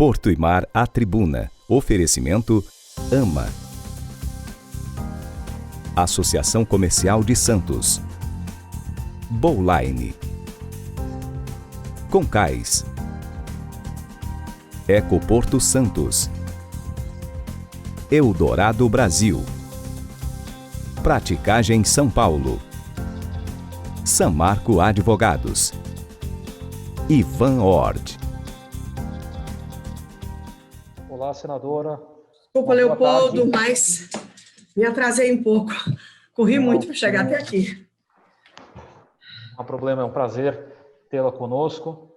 Porto e Mar à Tribuna. Oferecimento AMA. Associação Comercial de Santos. Bowline. Concais. Ecoporto Santos. Eldorado Brasil. Praticagem São Paulo. Samarco Advogados. Ivan Ord. Olá, senadora. Desculpa, Leopoldo, mas me atrasei um pouco. Corri muito para chegar até aqui. Não há problema, é um prazer tê-la conosco.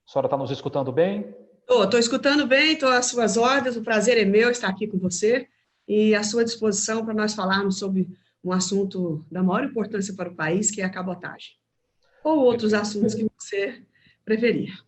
A senhora está nos escutando bem? Estou escutando bem, estou às suas ordens, o prazer é meu estar aqui com você e à sua disposição para nós falarmos sobre um assunto da maior importância para o país, que é a cabotagem. Ou outros assuntos que você preferir.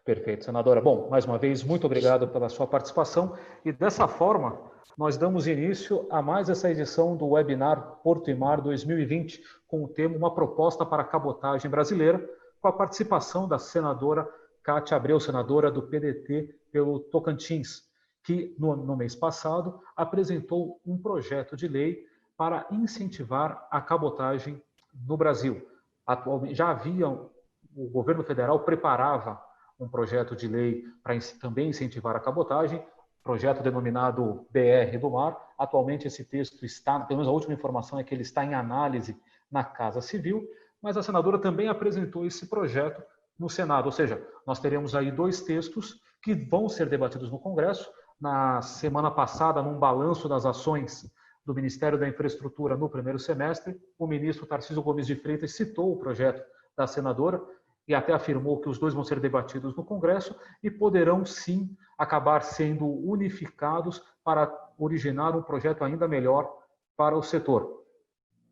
Perfeito, senadora. Bom, mais uma vez, muito obrigado pela sua participação. E dessa forma, nós damos início a mais essa edição do webinar Porto e Mar 2020, com o tema Uma Proposta para a Cabotagem Brasileira, com a participação da senadora Cátia Abreu, senadora do PDT pelo Tocantins, que no mês passado apresentou um projeto de lei para incentivar a cabotagem no Brasil. Atualmente, já havia, o governo federal preparava um projeto de lei para também incentivar a cabotagem, projeto denominado BR do Mar. Atualmente esse texto está, pelo menos a última informação é que ele está em análise na Casa Civil, mas a senadora também apresentou esse projeto no Senado, ou seja, nós teremos aí dois textos que vão ser debatidos no Congresso. Na semana passada, num balanço das ações do Ministério da Infraestrutura no primeiro semestre, o ministro Tarcísio Gomes de Freitas citou o projeto da senadora e até afirmou que os dois vão ser debatidos no Congresso e poderão, sim, acabar sendo unificados para originar um projeto ainda melhor para o setor.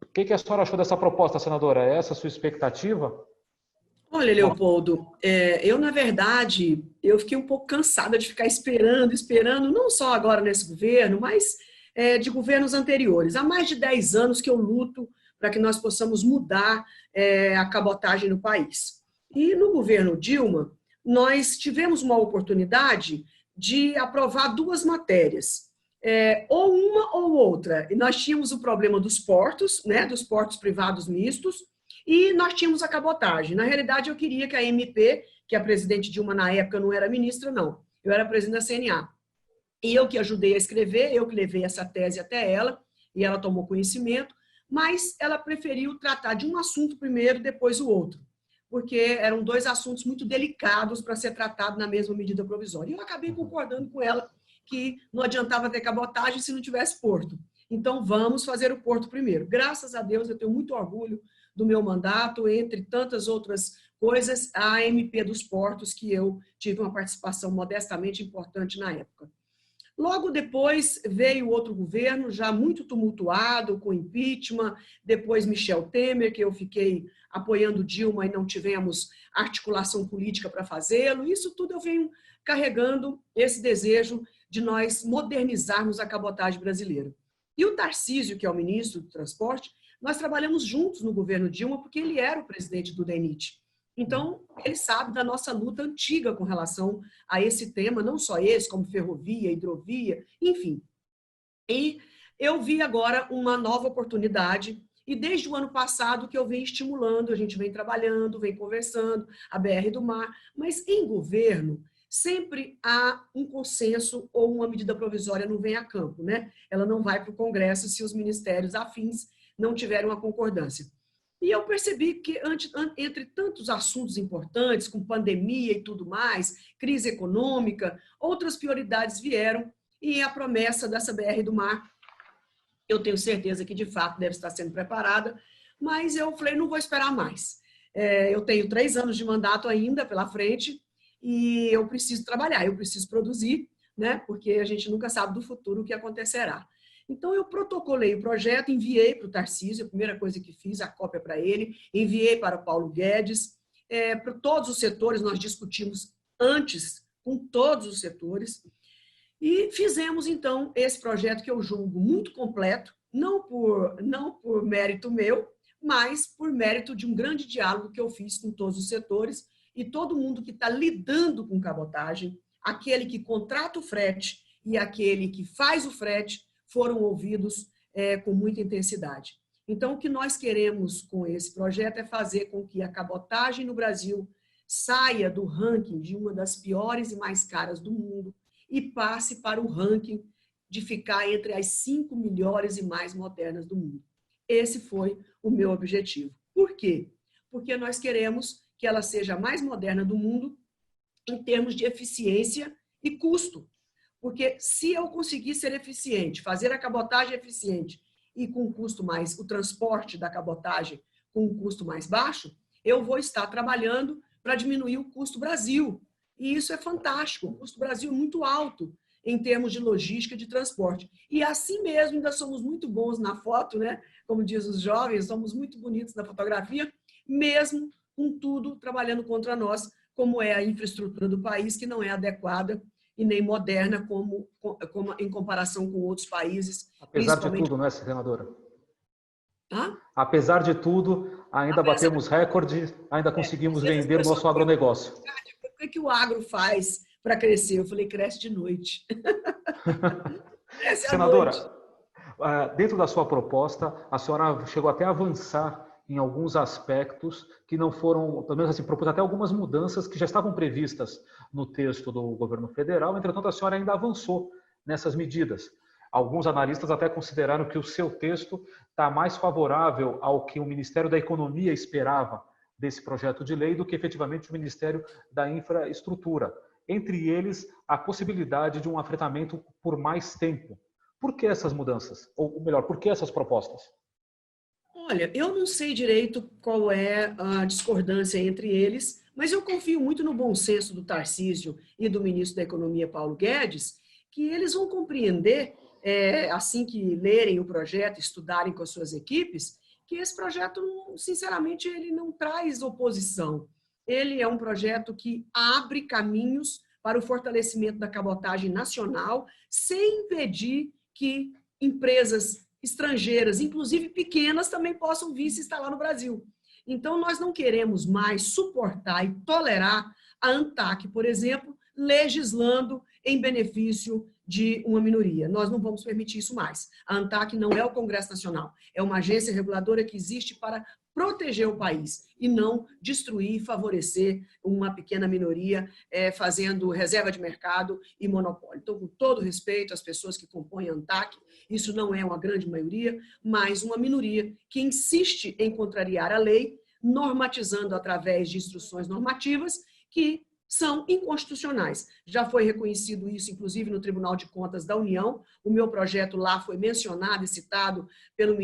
O que a senhora achou dessa proposta, senadora? É essa a sua expectativa? Olha, Leopoldo, eu, na verdade, eu fiquei um pouco cansada de ficar esperando, não só agora nesse governo, mas de governos anteriores. Há mais de 10 anos que eu luto para que nós possamos mudar a cabotagem no país. E no governo Dilma, nós tivemos uma oportunidade de aprovar duas matérias, ou uma ou outra. E nós tínhamos o problema dos portos, né, dos portos privados mistos, e nós tínhamos a cabotagem. Na realidade, eu queria que a MP, que a presidente Dilma na época não era ministra, não. Eu era presidente da CNA. E eu que ajudei a escrever, eu que levei essa tese até ela, e ela tomou conhecimento, mas ela preferiu tratar de um assunto primeiro, depois o outro, porque eram dois assuntos muito delicados para ser tratado na mesma medida provisória. E eu acabei concordando com ela que não adiantava ter cabotagem se não tivesse porto. Então, vamos fazer o porto primeiro. Graças a Deus, eu tenho muito orgulho do meu mandato, entre tantas outras coisas, a MP dos portos, que eu tive uma participação modestamente importante na época. Logo depois veio outro governo, já muito tumultuado, com impeachment, depois Michel Temer, que eu fiquei apoiando Dilma e não tivemos articulação política para fazê-lo. Isso tudo eu venho carregando esse desejo de nós modernizarmos a cabotagem brasileira. E o Tarcísio, que é o ministro do Transporte, nós trabalhamos juntos no governo Dilma, porque ele era o presidente do DENIT. Então, ele sabe da nossa luta antiga com relação a esse tema, não só esse, como ferrovia, hidrovia, enfim. E eu vi agora uma nova oportunidade, e desde o ano passado que eu venho estimulando, a gente vem trabalhando, vem conversando, a BR do Mar, mas em governo sempre há um consenso ou uma medida provisória não vem a campo, né? Ela não vai para o Congresso se os ministérios afins não tiverem uma concordância. E eu percebi que, entre tantos assuntos importantes, com pandemia e tudo mais, crise econômica, outras prioridades vieram e a promessa dessa BR do Mar, eu tenho certeza que, de fato, deve estar sendo preparada, mas eu falei, não vou esperar mais. Eu tenho 3 anos de mandato ainda pela frente e eu preciso trabalhar, eu preciso produzir, né? Porque a gente nunca sabe do futuro o que acontecerá. Então, eu protocolei o projeto, enviei para o Tarcísio, a primeira coisa que fiz, a cópia para ele, enviei para o Paulo Guedes, para todos os setores, nós discutimos antes com todos os setores, e fizemos, então, esse projeto que eu julgo muito completo, não por mérito meu, mas por mérito de um grande diálogo que eu fiz com todos os setores, e todo mundo que está lidando com cabotagem, aquele que contrata o frete e aquele que faz o frete, foram ouvidos com muita intensidade. Então, o que nós queremos com esse projeto é fazer com que a cabotagem no Brasil saia do ranking de uma das piores e mais caras do mundo e passe para o ranking de ficar entre as 5 melhores e mais modernas do mundo. Esse foi o meu objetivo. Por quê? Porque nós queremos que ela seja a mais moderna do mundo em termos de eficiência e custo. Porque se eu conseguir ser eficiente, fazer a cabotagem eficiente e com um custo mais, o transporte da cabotagem com um custo mais baixo, eu vou estar trabalhando para diminuir o custo Brasil. E isso é fantástico. O custo Brasil é muito alto em termos de logística de transporte. E assim mesmo, ainda somos muito bons na foto, né? Como diz os jovens, somos muito bonitos na fotografia, mesmo com tudo trabalhando contra nós, como é a infraestrutura do país, que não é adequada e nem moderna como em comparação com outros países. Apesar de tudo, não é, senadora? Hã? Apesar de tudo, ainda batemos recorde, ainda conseguimos vender o nosso agronegócio. O que o agro faz para crescer? Eu falei, cresce de noite. Senadora, dentro da sua proposta, a senhora chegou até a avançar em alguns aspectos que não foram, pelo menos assim, propôs até algumas mudanças que já estavam previstas no texto do governo federal, entretanto a senhora ainda avançou nessas medidas. Alguns analistas até consideraram que o seu texto está mais favorável ao que o Ministério da Economia esperava desse projeto de lei do que efetivamente o Ministério da Infraestrutura. Entre eles, a possibilidade de um afretamento por mais tempo. Por que essas mudanças? Ou melhor, por que essas propostas? Olha, eu não sei direito qual é a discordância entre eles, mas eu confio muito no bom senso do Tarcísio e do ministro da Economia, Paulo Guedes, que eles vão compreender, assim que lerem o projeto, estudarem com as suas equipes, que esse projeto, sinceramente, ele não traz oposição. Ele é um projeto que abre caminhos para o fortalecimento da cabotagem nacional, sem impedir que empresas estrangeiras, inclusive pequenas, também possam vir se instalar no Brasil. Então, nós não queremos mais suportar e tolerar a ANTAQ, por exemplo, legislando em benefício de uma minoria. Nós não vamos permitir isso mais. A ANTAQ não é o Congresso Nacional, é uma agência reguladora que existe para proteger o país e não destruir e favorecer uma pequena minoria fazendo reserva de mercado e monopólio. Então, com todo respeito às pessoas que compõem a ANTAQ, isso não é uma grande maioria, mas uma minoria que insiste em contrariar a lei, normatizando através de instruções normativas que são inconstitucionais. Já foi reconhecido isso, inclusive, no Tribunal de Contas da União. O meu projeto lá foi mencionado e citado pelo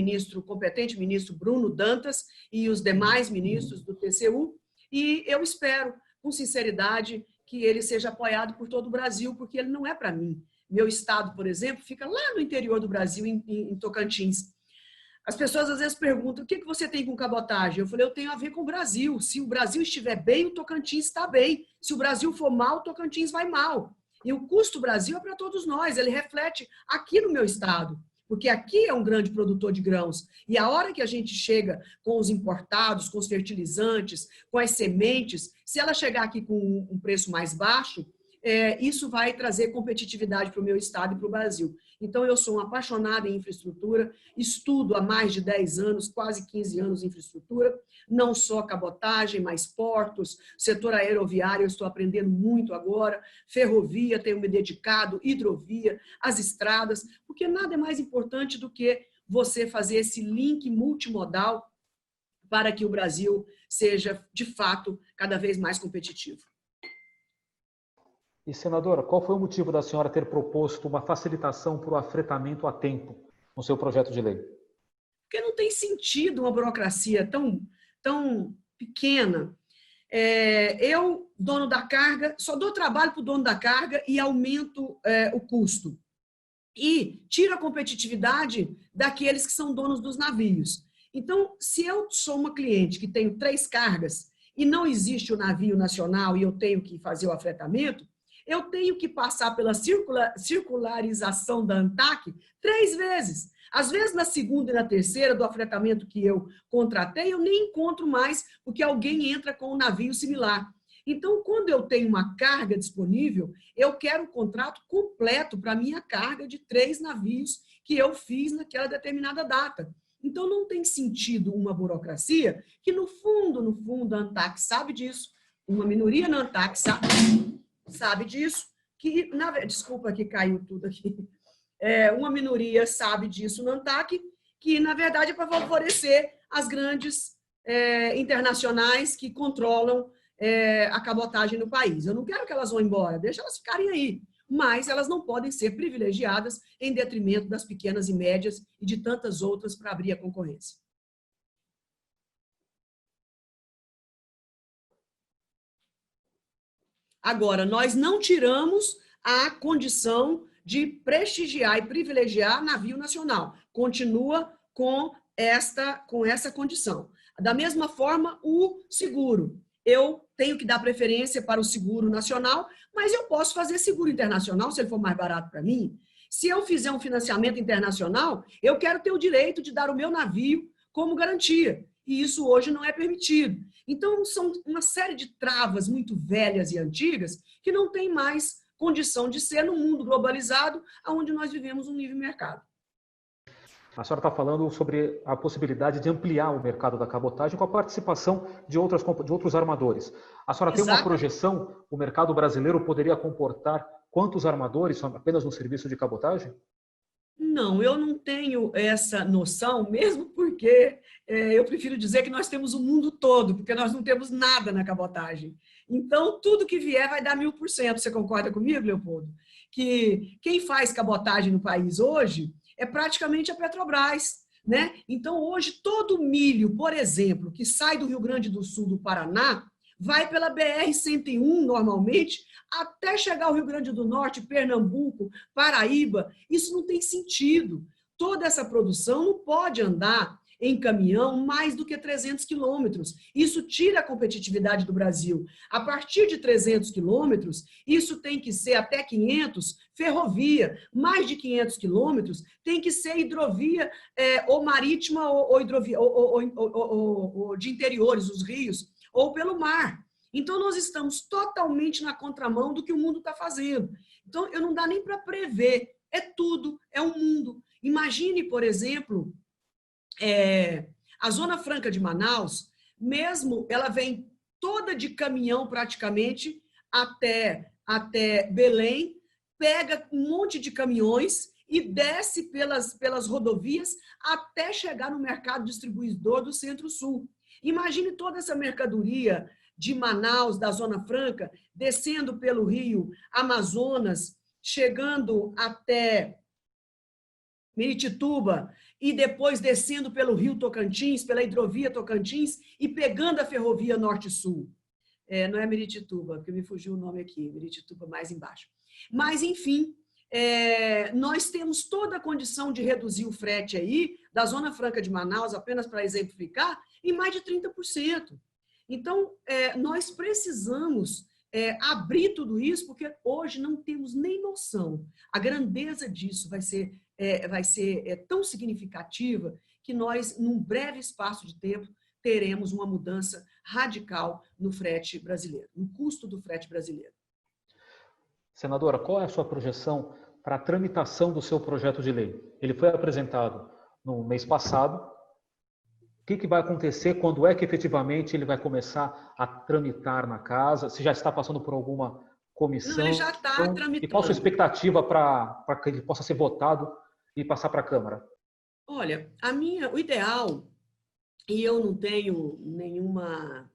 competente ministro Bruno Dantas e os demais ministros do TCU, e eu espero, com sinceridade, que ele seja apoiado por todo o Brasil, porque ele não é para mim. Meu estado, por exemplo, fica lá no interior do Brasil, em Tocantins. As pessoas às vezes perguntam, o que você tem com cabotagem? Eu falei, eu tenho a ver com o Brasil. Se o Brasil estiver bem, o Tocantins está bem. Se o Brasil for mal, o Tocantins vai mal. E o custo Brasil é para todos nós, ele reflete aqui no meu estado, porque aqui é um grande produtor de grãos. E a hora que a gente chega com os importados, com os fertilizantes, com as sementes, se ela chegar aqui com um preço mais baixo, isso vai trazer competitividade para o meu estado e para o Brasil. Então, eu sou uma apaixonada em infraestrutura, estudo há mais de 10 anos, quase 15 anos em infraestrutura, não só cabotagem, mas portos, setor aeroviário, eu estou aprendendo muito agora, ferrovia, tenho me dedicado, hidrovia, as estradas, porque nada é mais importante do que você fazer esse link multimodal para que o Brasil seja, de fato, cada vez mais competitivo. E, senadora, qual foi o motivo da senhora ter proposto uma facilitação para o afretamento a tempo no seu projeto de lei? Porque não tem sentido uma burocracia tão pequena. Eu, dono da carga, só dou trabalho para o dono da carga e aumento o custo. E tiro a competitividade daqueles que são donos dos navios. Então, se eu sou uma cliente que tenho 3 cargas e não existe o navio nacional e eu tenho que fazer o afretamento, eu tenho que passar pela circularização da ANTAQ 3 vezes. Às vezes, na segunda e na terceira do afretamento que eu contratei, eu nem encontro mais, porque alguém entra com um navio similar. Então, quando eu tenho uma carga disponível, eu quero o contrato completo para a minha carga de 3 navios que eu fiz naquela determinada data. Então, não tem sentido uma burocracia que, no fundo, a ANTAQ sabe disso, uma minoria na ANTAQ sabe disso, que, desculpa que caiu tudo aqui, uma minoria sabe disso na ANTAQ, que, na verdade, é para favorecer as grandes internacionais que controlam a cabotagem no país. Eu não quero que elas vão embora, deixa elas ficarem aí, mas elas não podem ser privilegiadas em detrimento das pequenas e médias e de tantas outras para abrir a concorrência. Agora, nós não tiramos a condição de prestigiar e privilegiar navio nacional. Continua com essa condição. Da mesma forma, o seguro. Eu tenho que dar preferência para o seguro nacional, mas eu posso fazer seguro internacional se ele for mais barato para mim. Se eu fizer um financiamento internacional, eu quero ter o direito de dar o meu navio como garantia. E isso hoje não é permitido. Então, são uma série de travas muito velhas e antigas que não tem mais condição de ser no mundo globalizado, onde nós vivemos um livre mercado. A senhora está falando sobre a possibilidade de ampliar o mercado da cabotagem com a participação de outros armadores. A senhora tem uma projeção, o mercado brasileiro poderia comportar quantos armadores apenas no serviço de cabotagem? Não, eu não tenho essa noção, mesmo porque eu prefiro dizer que nós temos o mundo todo, porque nós não temos nada na cabotagem. Então, tudo que vier vai dar 1000%. Você concorda comigo, Leopoldo? Que quem faz cabotagem no país hoje é praticamente a Petrobras, né? Então, hoje, todo o milho, por exemplo, que sai do Rio Grande do Sul, do Paraná, vai pela BR-101, normalmente, até chegar ao Rio Grande do Norte, Pernambuco, Paraíba. Isso não tem sentido. Toda essa produção não pode andar em caminhão mais do que 300 quilômetros. Isso tira a competitividade do Brasil. A partir de 300 quilômetros, isso tem que ser até 500, ferrovia. Mais de 500 quilômetros tem que ser hidrovia ou marítima ou hidrovia, ou de interiores, os rios, ou pelo mar. Então, nós estamos totalmente na contramão do que o mundo está fazendo. Então, eu não dá nem para prever. É tudo, é um mundo. Imagine, por exemplo, a Zona Franca de Manaus, mesmo ela vem toda de caminhão praticamente até Belém, pega um monte de caminhões e desce pelas rodovias até chegar no mercado distribuidor do Centro-Sul. Imagine toda essa mercadoria de Manaus, da Zona Franca, descendo pelo rio Amazonas, chegando até Miritituba e depois descendo pelo rio Tocantins, pela hidrovia Tocantins e pegando a ferrovia Norte-Sul. Não é Miritituba, porque me fugiu o nome aqui, Miritituba mais embaixo. Mas, enfim, nós temos toda a condição de reduzir o frete aí, da Zona Franca de Manaus, apenas para exemplificar, em mais de 30%. Então, nós precisamos abrir tudo isso, porque hoje não temos nem noção. A grandeza disso vai ser tão significativa que nós, num breve espaço de tempo, teremos uma mudança radical no frete brasileiro, no custo do frete brasileiro. Senadora, qual é a sua projeção para a tramitação do seu projeto de lei? Ele foi apresentado no mês passado. O que vai acontecer quando é que efetivamente ele vai começar a tramitar na casa? Se já está passando por alguma comissão? Não, ele já está tramitando. E qual a sua expectativa para que ele possa ser votado e passar para a Câmara? Olha, o ideal, e eu não tenho nenhuma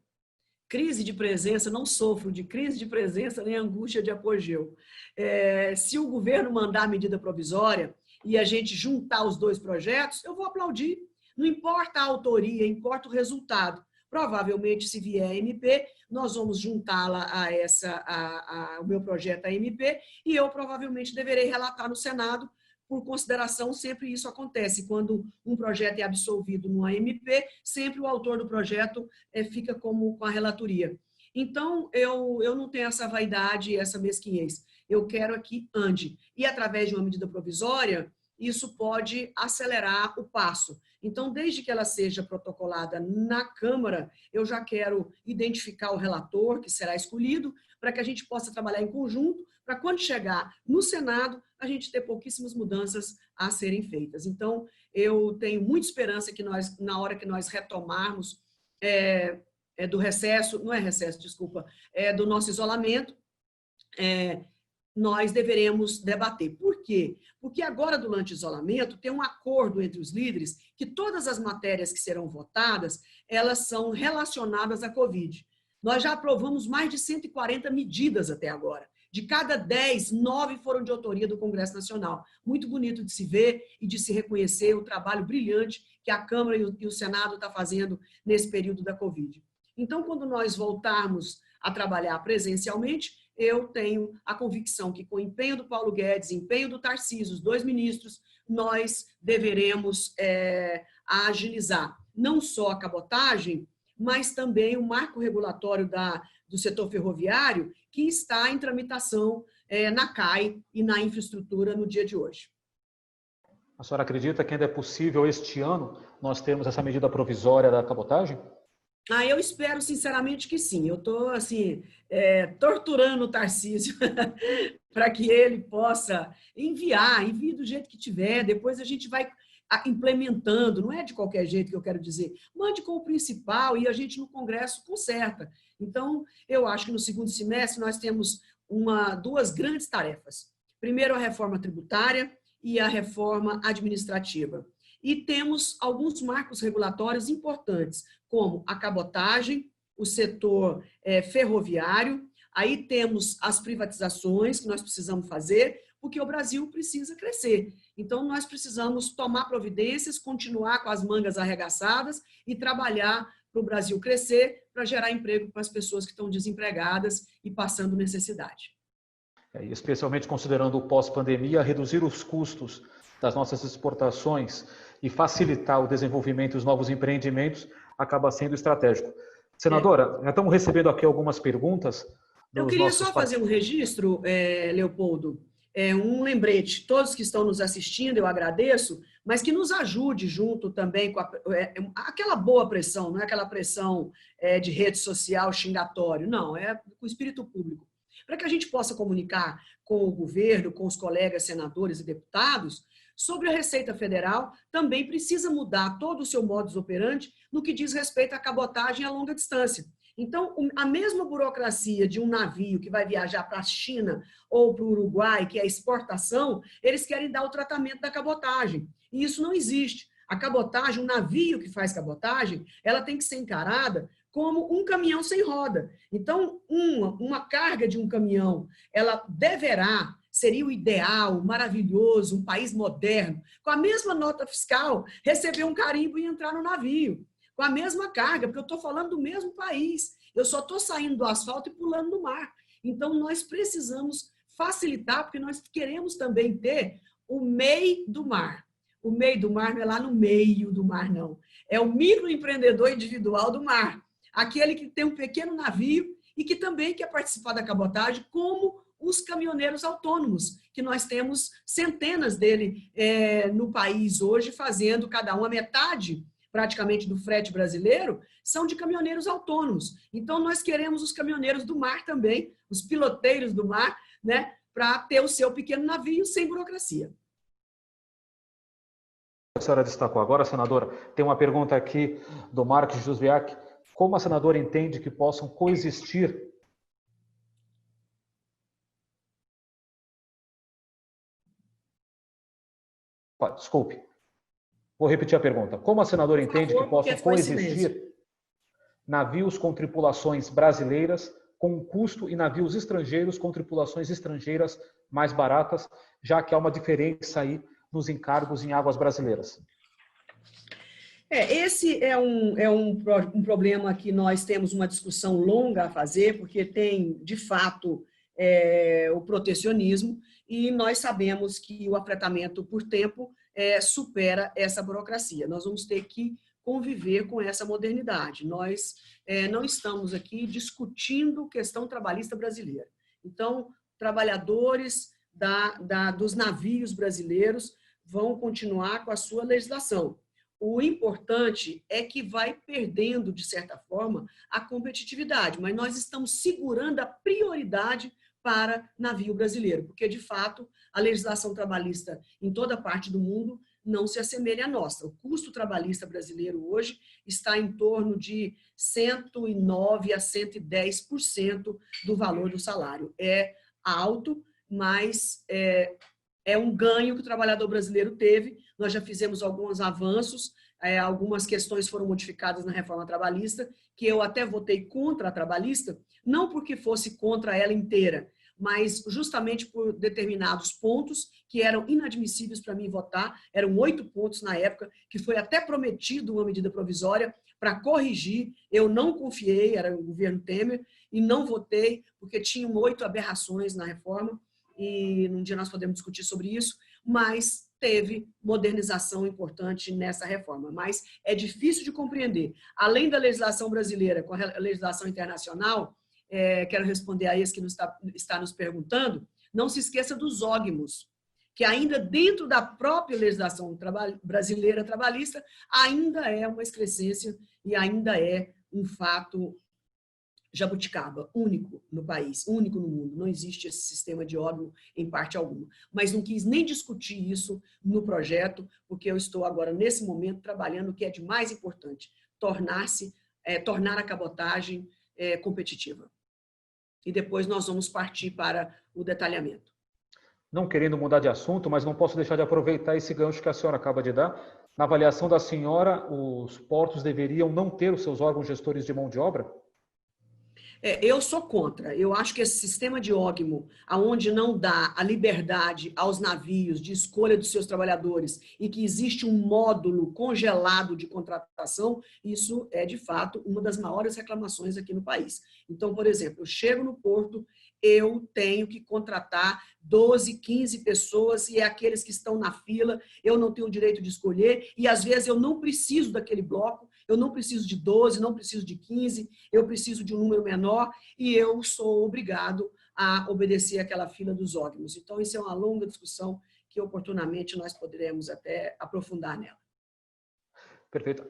crise de presença, não sofro de crise de presença nem angústia de apogeu. Se o governo mandar a medida provisória e a gente juntar os dois projetos, eu vou aplaudir. Não importa a autoria, importa o resultado. Provavelmente, se vier a MP, nós vamos juntá-la ao meu projeto, a MP, e eu provavelmente deverei relatar no Senado. Por consideração, sempre isso acontece. Quando um projeto é absolvido numa MP, sempre o autor do projeto fica com a relatoria. Então, eu não tenho essa vaidade e essa mesquinhez. Eu quero que ande. E, através de uma medida provisória, isso pode acelerar o passo. Então, desde que ela seja protocolada na Câmara, eu já quero identificar o relator que será escolhido, para que a gente possa trabalhar em conjunto, para quando chegar no Senado, a gente ter pouquíssimas mudanças a serem feitas. Então, eu tenho muita esperança que nós, na hora que nós retomarmos do recesso, não é recesso, desculpa, do nosso isolamento, nós deveremos debater. Por quê? Porque agora, durante o isolamento, tem um acordo entre os líderes que todas as matérias que serão votadas, elas são relacionadas à Covid. Nós já aprovamos mais de 140 medidas até agora. De cada 10, 9 foram de autoria do Congresso Nacional. Muito bonito de se ver e de se reconhecer o trabalho brilhante que a Câmara e o Senado estão fazendo nesse período da Covid. Então, quando nós voltarmos a trabalhar presencialmente, eu tenho a convicção que, com o empenho do Paulo Guedes, empenho do Tarcísio, os 2 ministros, nós deveremos agilizar não só a cabotagem, mas também o marco regulatório do setor ferroviário, que está em tramitação na CAI e na infraestrutura no dia de hoje. A senhora acredita que ainda é possível, este ano, nós termos essa medida provisória da cabotagem? Eu espero sinceramente que sim. Eu estou assim, torturando o Tarcísio para que ele possa envie do jeito que tiver, depois a gente vai implementando, não é de qualquer jeito que eu quero dizer, mande com o principal e a gente no Congresso conserta. Então, eu acho que no segundo semestre nós temos 2 grandes tarefas. Primeiro, a reforma tributária e a reforma administrativa. E temos alguns marcos regulatórios importantes, como a cabotagem, o setor ferroviário, aí temos as privatizações que nós precisamos fazer, porque o Brasil precisa crescer. Então, nós precisamos tomar providências, continuar com as mangas arregaçadas e trabalhar para o Brasil crescer, para gerar emprego para as pessoas que estão desempregadas e passando necessidade. Especialmente considerando o pós-pandemia, reduzir os custos das nossas exportações e facilitar o desenvolvimento dos novos empreendimentos acaba sendo estratégico. Senadora, já estamos recebendo aqui algumas perguntas. Eu queria só fazer um registro, Leopoldo, um lembrete. Todos que estão nos assistindo, eu agradeço, mas que nos ajude junto também com aquela boa pressão, não é aquela pressão de rede social xingatório, não, é com o espírito público. Para que a gente possa comunicar com o governo, com os colegas senadores e deputados, sobre a Receita Federal, também precisa mudar todo o seu modus operandi no que diz respeito à cabotagem a longa distância. Então, a mesma burocracia de um navio que vai viajar para a China ou para o Uruguai, que é a exportação, eles querem dar o tratamento da cabotagem. E isso não existe. A cabotagem, um navio que faz cabotagem, ela tem que ser encarada como um caminhão sem roda. Então, uma carga de um caminhão, ela seria o ideal, maravilhoso, um país moderno, com a mesma nota fiscal, receber um carimbo e entrar no navio, com a mesma carga, porque eu estou falando do mesmo país, eu só estou saindo do asfalto e pulando no mar. Então, nós precisamos facilitar, porque nós queremos também ter o MEI do mar. O MEI do mar não é lá no meio do mar, não. É o microempreendedor individual do mar. Aquele que tem um pequeno navio e que também quer participar da cabotagem, como os caminhoneiros autônomos, que nós temos centenas dele no país hoje, fazendo cada um a metade, praticamente, do frete brasileiro, são de caminhoneiros autônomos. Então, nós queremos os caminhoneiros do mar também, os piloteiros do mar, né, para ter o seu pequeno navio sem burocracia. A senhora destacou agora, senadora, tem uma pergunta aqui do Marcos Jusviak. Como a senadora entende que possam coexistir Desculpe, vou repetir a pergunta. Como a senadora entende que possam coexistir navios com tripulações brasileiras com custo e navios estrangeiros com tripulações estrangeiras mais baratas, já que há uma diferença aí nos encargos em águas brasileiras? Esse é um problema que nós temos uma discussão longa a fazer, porque tem, de fato, o protecionismo, e nós sabemos que o afretamento por tempo supera essa burocracia. Nós vamos ter que conviver com essa modernidade. Nós não estamos aqui discutindo questão trabalhista brasileira. Então, trabalhadores dos navios brasileiros vão continuar com a sua legislação. O importante é que vai perdendo, de certa forma, a competitividade, mas nós estamos segurando a prioridade para navio brasileiro, porque, de fato, a legislação trabalhista em toda parte do mundo não se assemelha à nossa. O custo trabalhista brasileiro hoje está em torno de 109% a 110% do valor do salário. É alto, mas é um ganho que o trabalhador brasileiro teve. Nós já fizemos alguns avanços, algumas questões foram modificadas na reforma trabalhista, que eu até votei contra a trabalhista, não porque fosse contra ela inteira, mas justamente por determinados pontos que eram inadmissíveis para mim votar. Eram 8 pontos na época, que foi até prometido uma medida provisória para corrigir. Eu não confiei, era o governo Temer, e não votei, porque tinham 8 aberrações na reforma, e num dia nós podemos discutir sobre isso, mas teve modernização importante nessa reforma. Mas é difícil de compreender. Além da legislação brasileira com a legislação internacional, quero responder a esse que está nos perguntando, não se esqueça dos ógmos, que ainda dentro da própria legislação brasileira trabalhista, ainda é uma excrescência e ainda é um fato jabuticaba, único no país, único no mundo. Não existe esse sistema de óbito em parte alguma. Mas não quis nem discutir isso no projeto, porque eu estou agora, nesse momento, trabalhando o que é de mais importante, tornar a cabotagem competitiva. E depois nós vamos partir para o detalhamento. Não querendo mudar de assunto, mas não posso deixar de aproveitar esse gancho que a senhora acaba de dar. Na avaliação da senhora, os portos deveriam não ter os seus órgãos gestores de mão de obra? Eu sou contra. Eu acho que esse sistema de ógmo, onde não dá a liberdade aos navios de escolha dos seus trabalhadores e que existe um módulo congelado de contratação, isso é, de fato, uma das maiores reclamações aqui no país. Então, por exemplo, eu chego no porto, eu tenho que contratar 12, 15 pessoas e é aqueles que estão na fila, eu não tenho o direito de escolher e, às vezes, eu não preciso daquele bloco, eu não preciso de 12, não preciso de 15, eu preciso de um número menor e eu sou obrigado a obedecer àquela fila dos ógmos. Então, isso é uma longa discussão que, oportunamente, nós poderemos até aprofundar nela. Perfeito.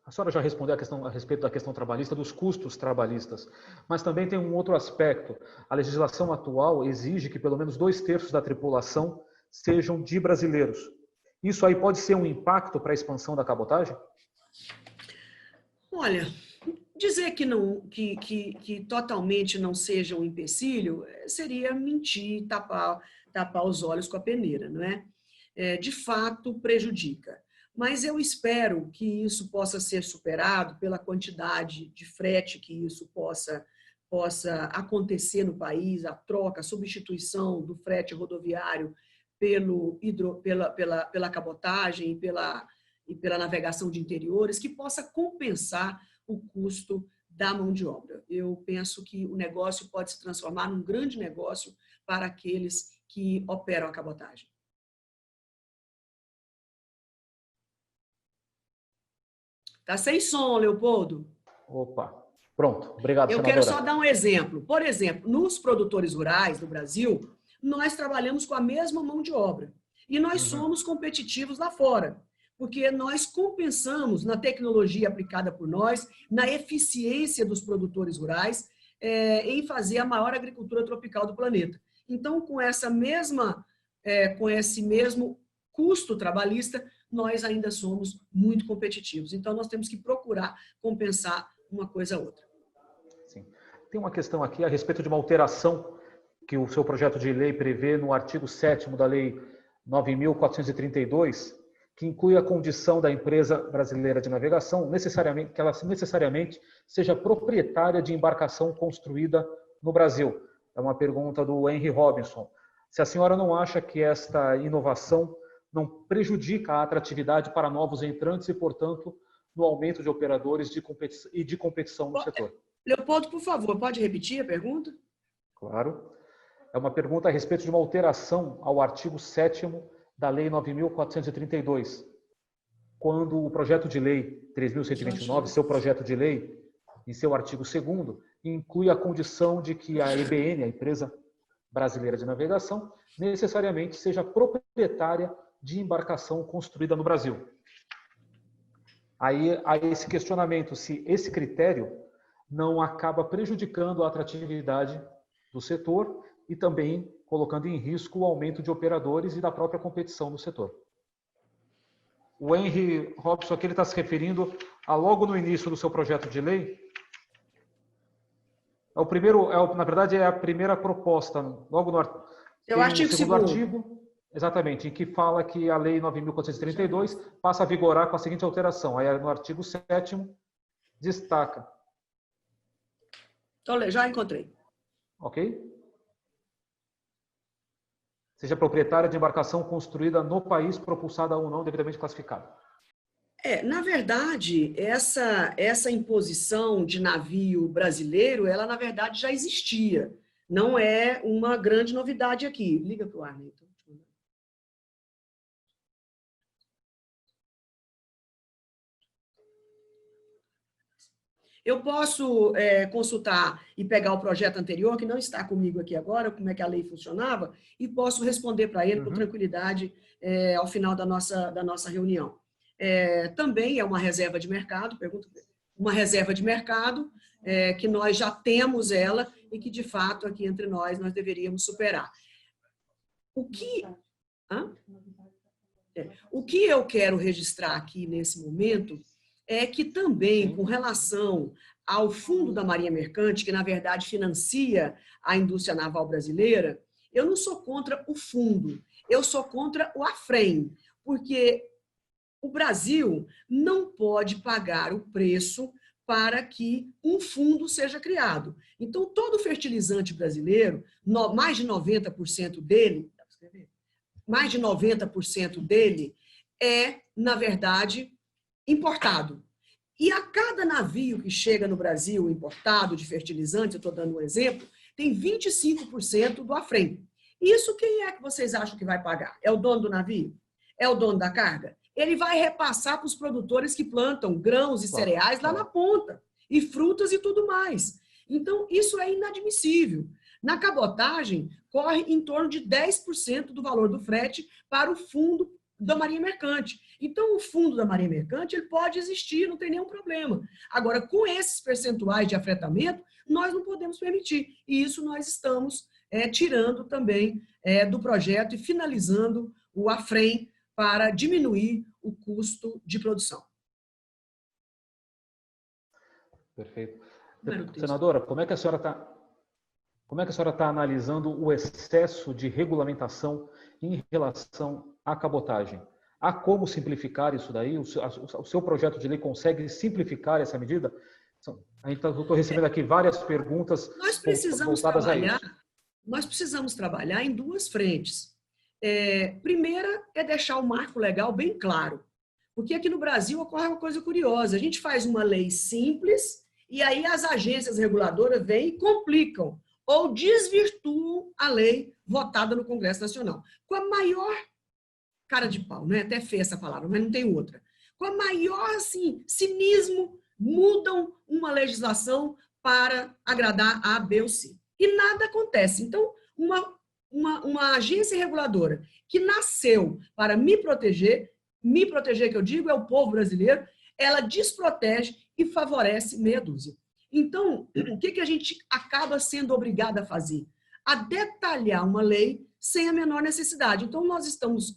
A senhora já respondeu a respeito da questão trabalhista, dos custos trabalhistas, mas também tem um outro aspecto. A legislação atual exige que pelo menos 2/3 da tripulação sejam de brasileiros. Isso aí pode ser um impacto para a expansão da cabotagem? Olha, dizer que totalmente não seja um empecilho seria mentir, tapar os olhos com a peneira, não é? De fato, prejudica. Mas eu espero que isso possa ser superado pela quantidade de frete que isso possa acontecer no país, a troca, a substituição do frete rodoviário pela cabotagem e pela navegação de interiores, que possa compensar o custo da mão de obra. Eu penso que o negócio pode se transformar num grande negócio para aqueles que operam a cabotagem. Tá sem som, Leopoldo? Opa, pronto. Obrigado, Eu senadora. quero só dar um exemplo. Por exemplo, nos produtores rurais do Brasil, nós trabalhamos com a mesma mão de obra. E nós somos competitivos lá fora, porque nós compensamos na tecnologia aplicada por nós, na eficiência dos produtores rurais, em fazer a maior agricultura tropical do planeta. Então, com esse mesmo custo trabalhista, nós ainda somos muito competitivos. Então, nós temos que procurar compensar uma coisa a outra. Sim. Tem uma questão aqui a respeito de uma alteração que o seu projeto de lei prevê no artigo 7º da Lei 9.432, que inclui a condição da empresa brasileira de navegação, que ela necessariamente seja proprietária de embarcação construída no Brasil. É uma pergunta do Henry Robinson. Se a senhora não acha que esta inovação não prejudica a atratividade para novos entrantes e, portanto, no aumento de operadores e de competição no setor. Leopoldo, por favor, pode repetir a pergunta? Claro. É uma pergunta a respeito de uma alteração ao artigo 7º da Lei 9.432, quando o projeto de lei 3.129, seu projeto de lei, em seu artigo 2º, inclui a condição de que a EBN, a Empresa Brasileira de Navegação, necessariamente seja proprietária de embarcação construída no Brasil. Aí há esse questionamento se esse critério não acaba prejudicando a atratividade do setor e também colocando em risco o aumento de operadores e da própria competição no setor. O Henry Robson aqui está se referindo a logo no início do seu projeto de lei. Na verdade, é a primeira proposta, logo no segundo artigo, exatamente, em que fala que a Lei 9.432 passa a vigorar com a seguinte alteração. Aí no artigo 7º destaca. Já encontrei. Ok? Seja proprietária de embarcação construída no país, propulsada ou não, devidamente classificada. Na verdade, essa imposição de navio brasileiro, ela, na verdade, já existia. Não é uma grande novidade aqui. Liga para o ar, Neito. Eu posso consultar e pegar o projeto anterior, que não está comigo aqui agora, como é que a lei funcionava, e posso responder para ele com tranquilidade ao final da nossa reunião. Também é uma reserva de mercado, uma reserva de mercado que nós já temos ela e que, de fato, aqui entre nós deveríamos superar. O que eu quero registrar aqui nesse momento é que também, com relação ao Fundo da Marinha Mercante, que, na verdade, financia a indústria naval brasileira, eu não sou contra o fundo, eu sou contra o AFREM, porque o Brasil não pode pagar o preço para que um fundo seja criado. Então, todo fertilizante brasileiro, mais de 90% dele, é, na verdade, importado. E a cada navio que chega no Brasil importado de fertilizantes, eu estou dando um exemplo, tem 25% do AFREM. Isso quem é que vocês acham que vai pagar? É o dono do navio? É o dono da carga? Ele vai repassar para os produtores que plantam grãos e cereais lá na ponta, e frutas e tudo mais. Então, isso é inadmissível. Na cabotagem, corre em torno de 10% do valor do frete para o fundo da Marinha Mercante. Então, o fundo da Marinha Mercante ele pode existir, não tem nenhum problema. Agora, com esses percentuais de afretamento, nós não podemos permitir. E isso nós estamos tirando também do projeto e finalizando o AFREM para diminuir o custo de produção. Perfeito. Senadora, como é que a senhora está analisando o excesso de regulamentação em relação à cabotagem? Há como simplificar isso daí? O seu projeto de lei consegue simplificar essa medida? Eu estou recebendo aqui várias perguntas voltadas a isso. Nós precisamos trabalhar em duas frentes. Primeira é deixar o marco legal bem claro. Porque aqui no Brasil ocorre uma coisa curiosa. A gente faz uma lei simples e aí as agências reguladoras vêm e complicam ou desvirtuam a lei votada no Congresso Nacional. Com a maior cara de pau, não é até feia essa palavra, mas não tem outra. Com a maior, assim, cinismo, mudam uma legislação para agradar A, B ou C. E nada acontece. Então, uma agência reguladora que nasceu para me proteger que eu digo é o povo brasileiro, ela desprotege e favorece meia dúzia. Então, o que a gente acaba sendo obrigado a fazer? A detalhar uma lei sem a menor necessidade. Então, nós estamos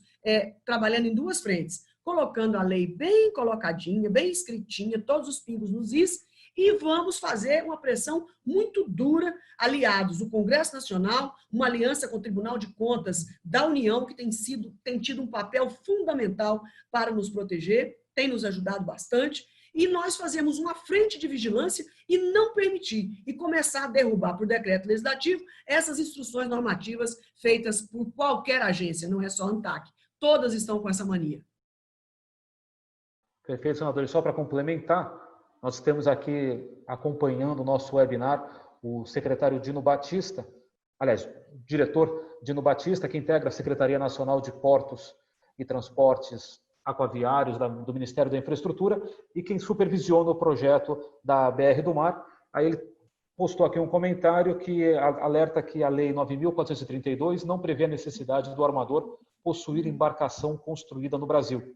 trabalhando em duas frentes, colocando a lei bem colocadinha, bem escritinha, todos os pingos nos is, e vamos fazer uma pressão muito dura, aliados do Congresso Nacional, uma aliança com o Tribunal de Contas da União, que tem tido um papel fundamental para nos proteger, tem nos ajudado bastante, e nós fazemos uma frente de vigilância e não permitir, e começar a derrubar por decreto legislativo essas instruções normativas feitas por qualquer agência, não é só a ANTAC. Todas estão com essa mania. Perfeito, senador. E só para complementar, nós temos aqui, acompanhando o nosso webinar, o secretário Dino Batista, aliás, o diretor Dino Batista, que integra a Secretaria Nacional de Portos e Transportes Aquaviários do Ministério da Infraestrutura e quem supervisiona o projeto da BR do Mar. Aí ele postou aqui um comentário que alerta que a Lei 9.432 não prevê a necessidade do armador possuir embarcação construída no Brasil?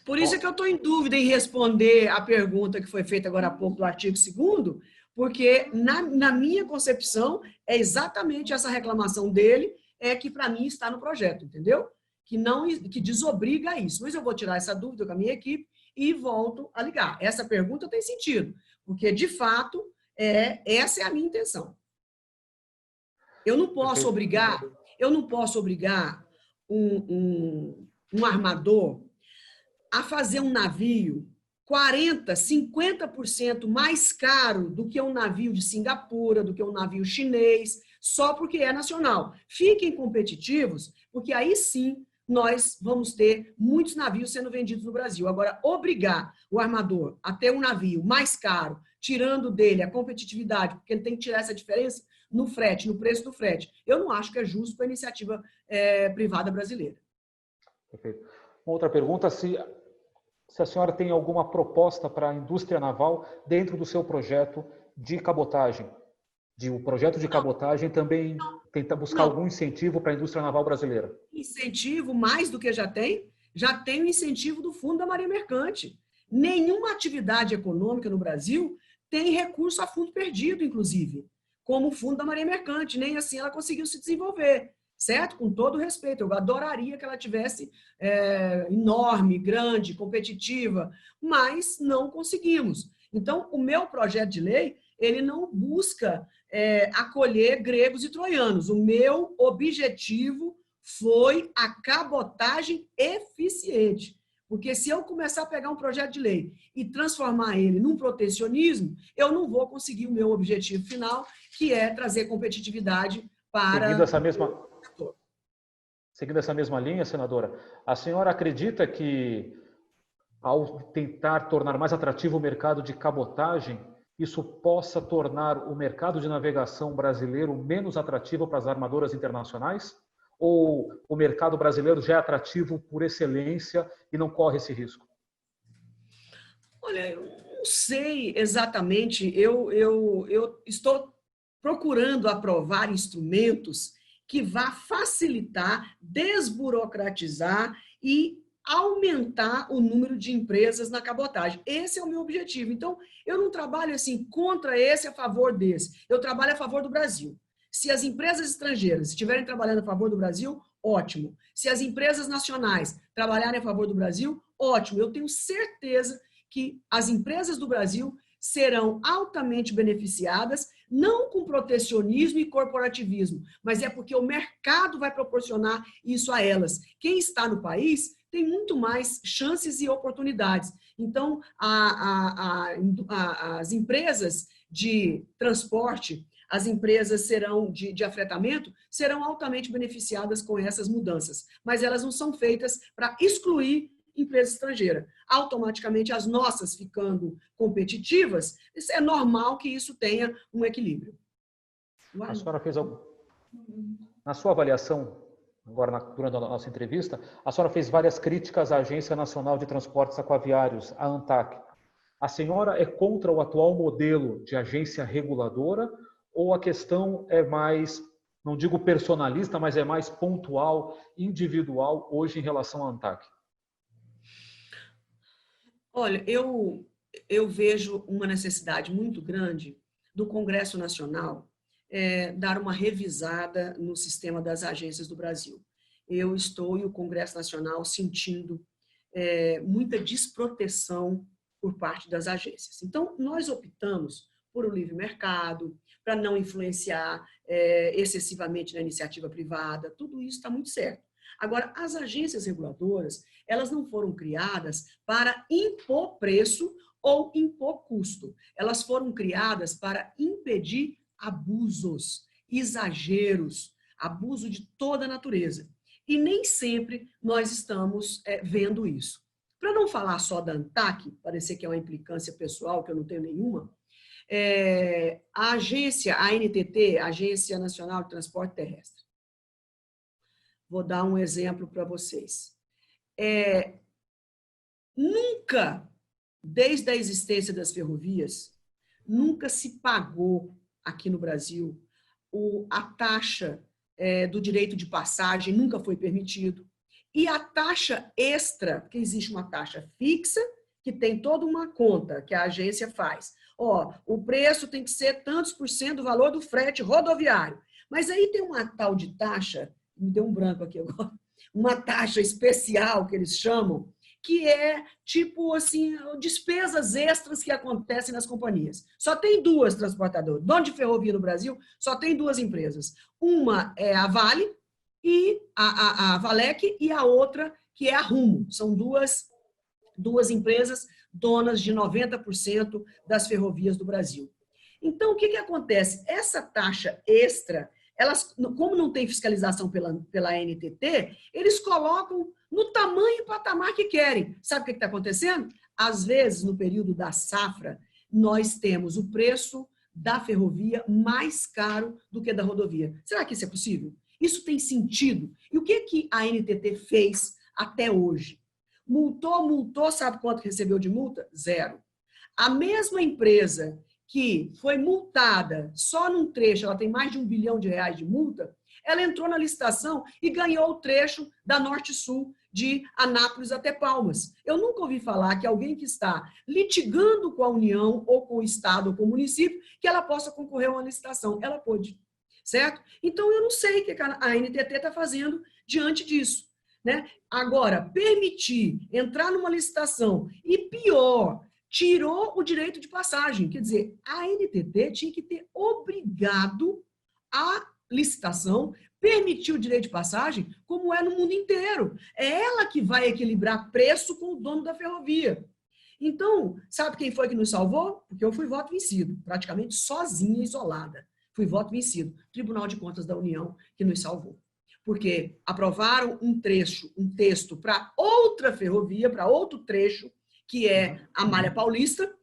Por isso é que eu estou em dúvida em responder a pergunta que foi feita agora há pouco do artigo 2º, porque na minha concepção é exatamente essa reclamação dele que para mim está no projeto, entendeu? Que desobriga a isso. Mas eu vou tirar essa dúvida com a minha equipe e volto a ligar. Essa pergunta tem sentido, porque de fato essa é a minha intenção. Eu não posso obrigar um armador a fazer um navio 40%, 50% mais caro do que um navio de Singapura, do que um navio chinês, só porque é nacional. Fiquem competitivos, porque aí sim nós vamos ter muitos navios sendo vendidos no Brasil. Agora, obrigar o armador a ter um navio mais caro, tirando dele a competitividade, porque ele tem que tirar essa diferença no frete, no preço do frete, eu não acho que é justo para a iniciativa privada brasileira. Perfeito. Uma outra pergunta, se a senhora tem alguma proposta para a indústria naval dentro do seu projeto de cabotagem. O projeto de cabotagem também tenta buscar algum incentivo para a indústria naval brasileira. Incentivo, mais do que já tem o incentivo do Fundo da Marinha Mercante. Nenhuma atividade econômica no Brasil tem recurso a fundo perdido, inclusive, como o Fundo da Marinha Mercante. Nem assim ela conseguiu se desenvolver. Certo? Com todo respeito, eu adoraria que ela tivesse enorme, grande, competitiva, mas não conseguimos. Então, o meu projeto de lei, ele não busca acolher gregos e troianos. O meu objetivo foi a cabotagem eficiente. Porque se eu começar a pegar um projeto de lei e transformar ele num protecionismo, eu não vou conseguir o meu objetivo final, que é trazer competitividade para... Seguindo essa mesma linha, senadora, a senhora acredita que, ao tentar tornar mais atrativo o mercado de cabotagem, isso possa tornar o mercado de navegação brasileiro menos atrativo para as armadoras internacionais? Ou o mercado brasileiro já é atrativo por excelência e não corre esse risco? Olha, eu não sei exatamente. Eu estou procurando aprovar instrumentos que vá facilitar, desburocratizar e aumentar o número de empresas na cabotagem. Esse é o meu objetivo. Então, eu não trabalho assim contra esse, a favor desse. Eu trabalho a favor do Brasil. Se as empresas estrangeiras estiverem trabalhando a favor do Brasil, ótimo. Se as empresas nacionais trabalharem a favor do Brasil, ótimo. Eu tenho certeza que as empresas do Brasil serão altamente beneficiadas, não com protecionismo e corporativismo, mas é porque o mercado vai proporcionar isso a elas. Quem está no país tem muito mais chances e oportunidades. Então, as empresas de transporte, as empresas de afretamento serão altamente beneficiadas com essas mudanças, mas elas não são feitas para excluir empresa estrangeira. Automaticamente, as nossas ficando competitivas, é normal que isso tenha um equilíbrio. A senhora fez na sua avaliação, agora durante a nossa entrevista, a senhora fez várias críticas à Agência Nacional de Transportes Aquaviários, a ANTAQ. A senhora é contra o atual modelo de agência reguladora ou a questão é mais, não digo personalista, mas é mais pontual, individual hoje em relação à ANTAQ? Olha, eu vejo uma necessidade muito grande do Congresso Nacional dar uma revisada no sistema das agências do Brasil. Eu estou, e o Congresso Nacional, sentindo muita desproteção por parte das agências. Então, nós optamos por um livre mercado, para não influenciar excessivamente na iniciativa privada, tudo isso está muito certo. Agora, as agências reguladoras, elas não foram criadas para impor preço ou impor custo. Elas foram criadas para impedir abusos, exageros, abuso de toda natureza. E nem sempre nós estamos vendo isso. Para não falar só da ANTAQ, parecer que é uma implicância pessoal, que eu não tenho nenhuma, a agência, a ANTT, a Agência Nacional de Transporte Terrestre. Vou dar um exemplo para vocês. Nunca, desde a existência das ferrovias, nunca se pagou aqui no Brasil a taxa do direito de passagem nunca foi permitido. E a taxa extra, porque existe uma taxa fixa, que tem toda uma conta que a agência faz. O preço tem que ser tantos por cento do valor do frete rodoviário. Mas aí tem uma tal de taxa, me deu um branco aqui agora, uma taxa especial que eles chamam, que é tipo assim, despesas extras que acontecem nas companhias. Só tem duas transportadoras. Dono de ferrovia no Brasil, só tem duas empresas. Uma é a Vale, e a Valec, e a outra que é a Rumo. São duas empresas donas de 90% das ferrovias do Brasil. Então, o que acontece? Essa taxa extra, elas, como não tem fiscalização pela ANTT, eles colocam no tamanho e patamar que querem. Sabe o que está acontecendo? Às vezes, no período da safra, nós temos o preço da ferrovia mais caro do que da rodovia. Será que isso é possível? Isso tem sentido? E o que a ANTT fez até hoje? Multou, sabe quanto recebeu de multa? 0. A mesma empresa que foi multada só num trecho, ela tem mais de R$1 bilhão de multa, ela entrou na licitação e ganhou o trecho da Norte-Sul, de Anápolis até Palmas. Eu nunca ouvi falar que alguém que está litigando com a União, ou com o Estado, ou com o município, que ela possa concorrer a uma licitação. Ela pôde. Certo? Então, eu não sei o que a ANTT está fazendo diante disso. Né? Agora, permitir entrar numa licitação e, pior, tirou o direito de passagem. Quer dizer, a ANTT tinha que ter obrigado a licitação, permitir o direito de passagem, como é no mundo inteiro. É ela que vai equilibrar preço com o dono da ferrovia. Então, sabe quem foi que nos salvou? Porque eu fui voto vencido, praticamente sozinha, isolada. Fui voto vencido. Tribunal de Contas da União que nos salvou. Porque aprovaram um texto para outra ferrovia, para outro trecho, que é a Malha Paulista,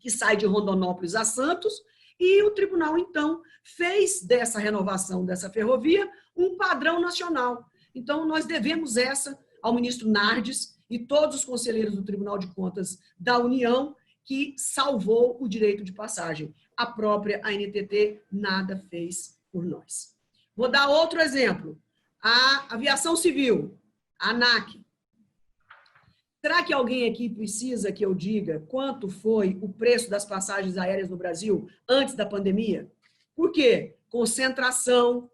que sai de Rondonópolis a Santos, e o tribunal, então, fez dessa renovação dessa ferrovia um padrão nacional. Então, nós devemos essa ao ministro Nardes e todos os conselheiros do Tribunal de Contas da União, que salvou o direito de passagem. A própria ANTT nada fez por nós. Vou dar outro exemplo. A aviação civil, a ANAC. Será que alguém aqui precisa que eu diga quanto foi o preço das passagens aéreas no Brasil antes da pandemia? Por quê? Concentração,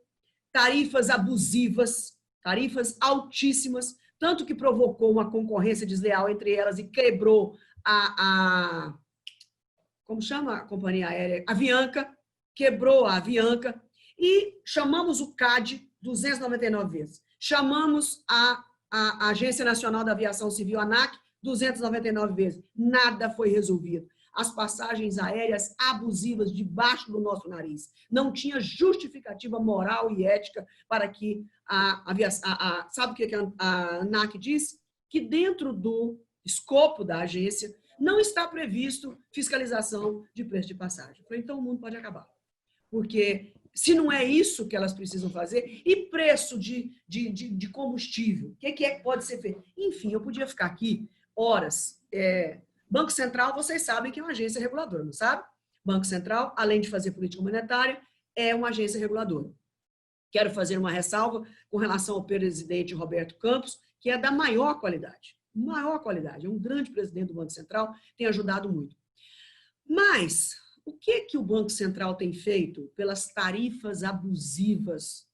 tarifas abusivas, tarifas altíssimas, tanto que provocou uma concorrência desleal entre elas e quebrou como chama a companhia aérea? Avianca, quebrou a Avianca, e chamamos o CAD 299 vezes. Chamamos a Agência Nacional da Aviação Civil, ANAC, 299 vezes. Nada foi resolvido. As passagens aéreas abusivas debaixo do nosso nariz. Não tinha justificativa moral e ética para que sabe o que a ANAC diz? Que dentro do escopo da agência não está previsto fiscalização de preço de passagem. Então o mundo pode acabar. Porque se não é isso que elas precisam fazer, e preço de combustível, o que é que pode ser feito? Enfim, eu podia ficar aqui horas. Banco Central, vocês sabem que é uma agência reguladora, não sabe? Banco Central, além de fazer política monetária, é uma agência reguladora. Quero fazer uma ressalva com relação ao presidente Roberto Campos, que é da maior qualidade. Maior qualidade. É um grande presidente do Banco Central, tem ajudado muito. Mas o que o Banco Central tem feito pelas tarifas abusivas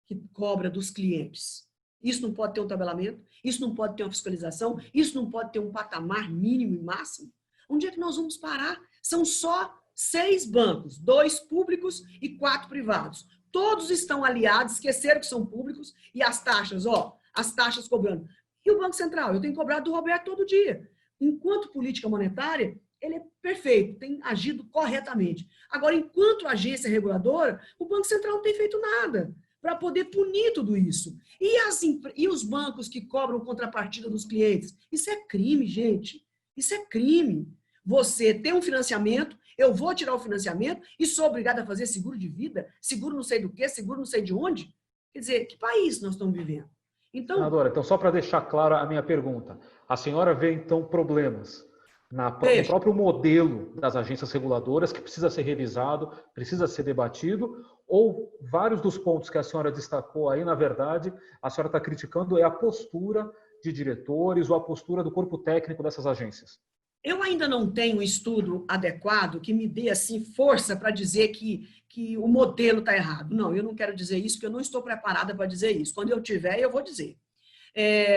que cobra dos clientes? Isso não pode ter um tabelamento, isso não pode ter uma fiscalização, isso não pode ter um patamar mínimo e máximo. Onde é que nós vamos parar? São só 6 bancos, 2 públicos e 4 privados. Todos estão aliados, esqueceram que são públicos, e as taxas, as taxas cobrando. E o Banco Central? Eu tenho cobrado do Roberto todo dia. Enquanto política monetária, ele é perfeito, tem agido corretamente. Agora, enquanto agência reguladora, o Banco Central não tem feito nada para poder punir tudo isso. E os bancos que cobram contrapartida dos clientes? Isso é crime, gente. Isso é crime. Você tem um financiamento, eu vou tirar o financiamento e sou obrigada a fazer seguro de vida, seguro não sei do quê, seguro não sei de onde. Quer dizer, que país nós estamos vivendo? Então, senadora, então só para deixar clara a minha pergunta. A senhora vê, então, problemas no próprio modelo das agências reguladoras, que precisa ser revisado, precisa ser debatido, ou vários dos pontos que a senhora destacou aí, na verdade, a senhora está criticando a postura de diretores ou a postura do corpo técnico dessas agências? Eu ainda não tenho um estudo adequado que me dê assim, força para dizer que o modelo está errado. Não, eu não quero dizer isso, porque eu não estou preparada para dizer isso. Quando eu tiver, eu vou dizer.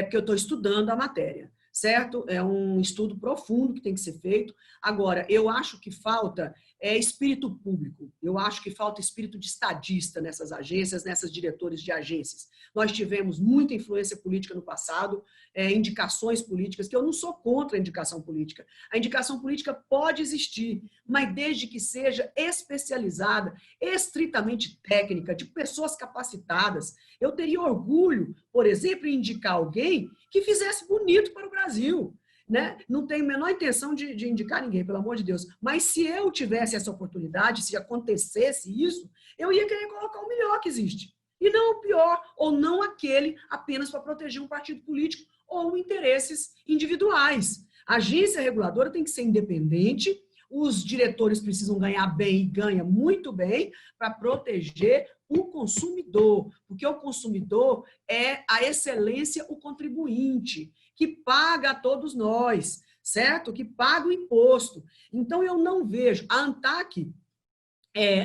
Porque eu estou estudando a matéria, certo? É um estudo profundo que tem que ser feito. Agora, eu acho que falta espírito público. Eu acho que falta espírito de estadista nessas agências, nessas diretores de agências. Nós tivemos muita influência política no passado, indicações políticas, que eu não sou contra a indicação política. A indicação política pode existir, mas desde que seja especializada, estritamente técnica, de pessoas capacitadas. Eu teria orgulho, por exemplo, em indicar alguém que fizesse bonito para o Brasil. Né? Não tenho a menor intenção de indicar ninguém, pelo amor de Deus. Mas se eu tivesse essa oportunidade, se acontecesse isso, eu ia querer colocar o melhor que existe. E não o pior, ou não aquele apenas para proteger um partido político ou interesses individuais. A agência reguladora tem que ser independente, os diretores precisam ganhar bem e ganham muito bem para proteger o consumidor, porque o consumidor é a excelência, o contribuinte, que paga a todos nós, certo? Que paga o imposto. Então, eu não vejo. A ANTAC,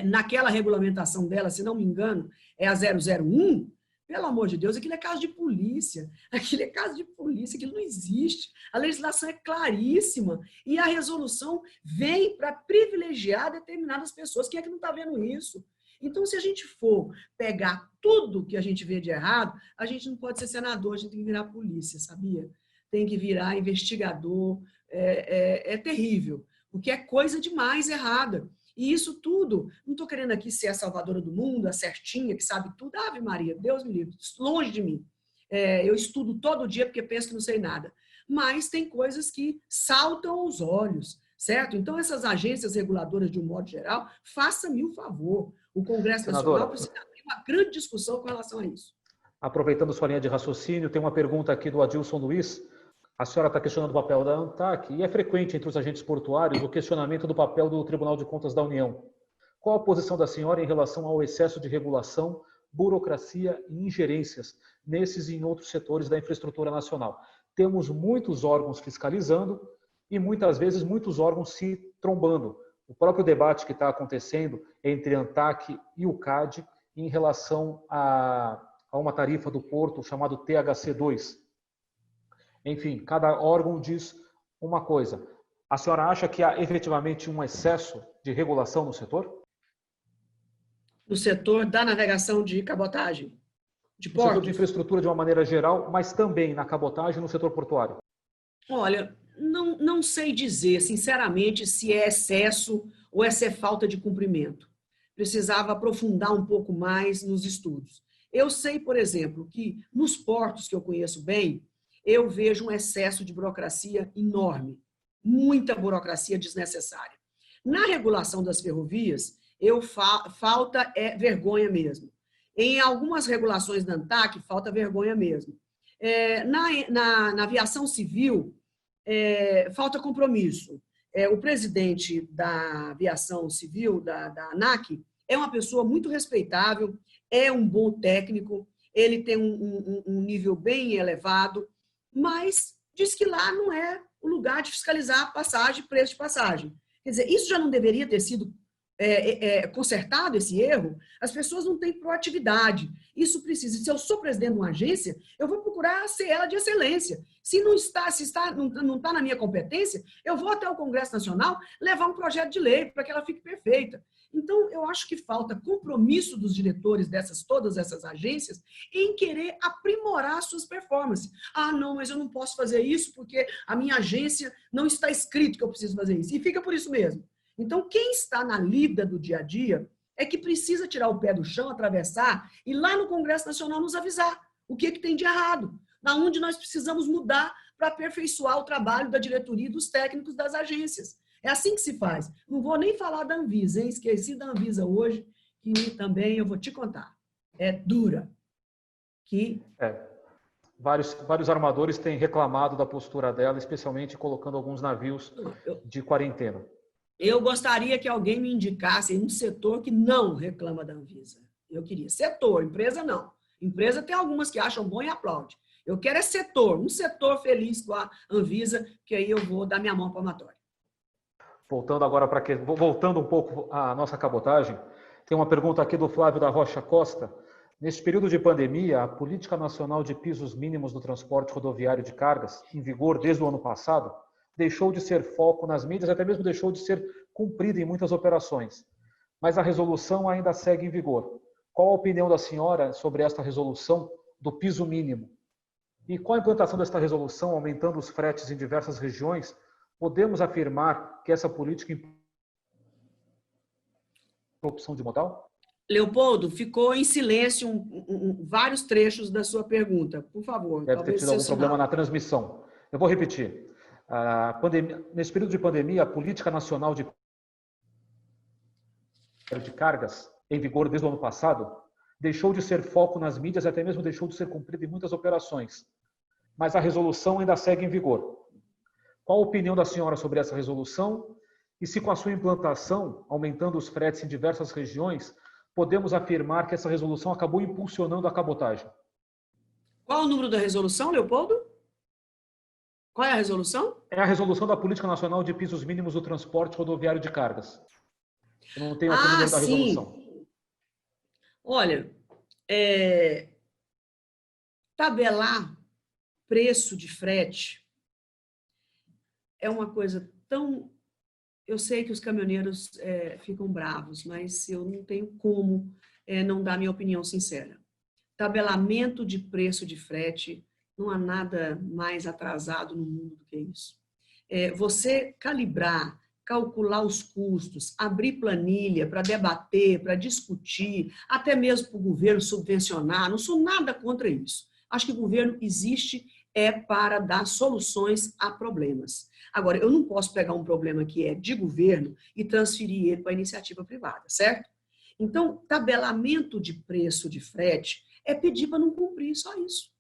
naquela regulamentação dela, se não me engano, é a 001, pelo amor de Deus, aquilo é caso de polícia. Aquilo é caso de polícia, aquilo não existe. A legislação é claríssima e a resolução vem para privilegiar determinadas pessoas. Quem é que não está vendo isso? Então, se a gente for pegar tudo que a gente vê de errado, a gente não pode ser senador, a gente tem que virar polícia, sabia? Tem que virar investigador. É terrível, porque é coisa demais errada. E isso tudo, não estou querendo aqui ser a salvadora do mundo, a certinha, que sabe tudo. Ave Maria, Deus me livre, longe de mim. Eu estudo todo dia porque penso que não sei nada. Mas tem coisas que saltam aos olhos, certo? Então, essas agências reguladoras, de um modo geral, faça-me um favor. O Congresso Nacional precisa abrir uma grande discussão com relação a isso. Aproveitando sua linha de raciocínio, tem uma pergunta aqui do Adilson Luiz. A senhora está questionando o papel da ANTAC e é frequente entre os agentes portuários o questionamento do papel do Tribunal de Contas da União. Qual a posição da senhora em relação ao excesso de regulação, burocracia e ingerências nesses e em outros setores da infraestrutura nacional? Temos muitos órgãos fiscalizando e muitas vezes muitos órgãos se trombando. O próprio debate que está acontecendo entre a ANTAC e o CAD em relação a uma tarifa do porto chamado THC2. Enfim, cada órgão diz uma coisa. A senhora acha que há efetivamente um excesso de regulação no setor? No setor da navegação de cabotagem, de portos? No setor de infraestrutura de uma maneira geral, mas também na cabotagem e no setor portuário. Olha, não sei dizer, sinceramente, se é excesso ou se é falta de cumprimento. Precisava aprofundar um pouco mais nos estudos. Eu sei, por exemplo, que nos portos que eu conheço bem, eu vejo um excesso de burocracia enorme, muita burocracia desnecessária. Na regulação das ferrovias, falta vergonha mesmo. Em algumas regulações da ANTAC, falta vergonha mesmo. Na aviação civil, falta compromisso. O presidente da aviação civil, da ANAC, é uma pessoa muito respeitável, é um bom técnico, ele tem um nível bem elevado, mas diz que lá não é o lugar de fiscalizar passagem, preço de passagem. Quer dizer, isso já não deveria ter sido consertado, esse erro? As pessoas não têm proatividade. Isso precisa. Se eu sou presidente de uma agência, eu vou procurar ser ela de excelência. Se não está na minha competência, eu vou até o Congresso Nacional levar um projeto de lei para que ela fique perfeita. Então, eu acho que falta compromisso dos diretores todas essas agências em querer aprimorar suas performances. Ah, não, mas eu não posso fazer isso porque a minha agência não está escrito que eu preciso fazer isso. E fica por isso mesmo. Então, quem está na lida do dia a dia é que precisa tirar o pé do chão, atravessar e lá no Congresso Nacional nos avisar o que tem de errado, onde nós precisamos mudar para aperfeiçoar o trabalho da diretoria e dos técnicos das agências. É assim que se faz. Não vou nem falar da Anvisa, hein? Esqueci da Anvisa hoje, que também eu vou te contar. É dura. vários armadores têm reclamado da postura dela, especialmente colocando alguns navios de quarentena. Eu gostaria que alguém me indicasse um setor que não reclama da Anvisa. Eu queria setor, empresa não. Empresa tem algumas que acham bom e aplaude. Eu quero setor, um setor feliz com a Anvisa, que aí eu vou dar minha mão palmatória. Voltando um pouco à nossa cabotagem, tem uma pergunta aqui do Flávio da Rocha Costa. Neste período de pandemia, a Política Nacional de Pisos Mínimos do Transporte Rodoviário de Cargas, em vigor desde o ano passado, deixou de ser foco nas mídias, até mesmo deixou de ser cumprida em muitas operações. Mas a resolução ainda segue em vigor. Qual a opinião da senhora sobre esta resolução do piso mínimo? E com a implantação desta resolução, aumentando os fretes em diversas regiões, podemos afirmar que essa política impõe a opção de modal? Leopoldo, ficou em silêncio vários trechos da sua pergunta. Por favor. Deve ter tido algum problema na transmissão. Eu vou repetir. Nesse período de pandemia, a Política Nacional de Cargas, em vigor desde o ano passado, deixou de ser foco nas mídias, até mesmo deixou de ser cumprida em muitas operações. Mas a resolução ainda segue em vigor. Qual a opinião da senhora sobre essa resolução? E se com a sua implantação, aumentando os fretes em diversas regiões, podemos afirmar que essa resolução acabou impulsionando a cabotagem? Qual o número da resolução, Leopoldo? Qual é a resolução? É a resolução da Política Nacional de Pisos Mínimos do Transporte Rodoviário de Cargas. Eu não tenho aqui o número da resolução. Olha, tabelar preço de frete é uma coisa tão... Eu sei que os caminhoneiros ficam bravos, mas eu não tenho como não dar minha opinião sincera. Tabelamento de preço de frete, não há nada mais atrasado no mundo do que isso. Você calibrar, calcular os custos, abrir planilha para debater, para discutir, até mesmo para o governo subvencionar, não sou nada contra isso. Acho que o governo existe para dar soluções a problemas. Agora, eu não posso pegar um problema que é de governo e transferir ele para a iniciativa privada, certo? Então, tabelamento de preço de frete é pedir para não cumprir, só isso.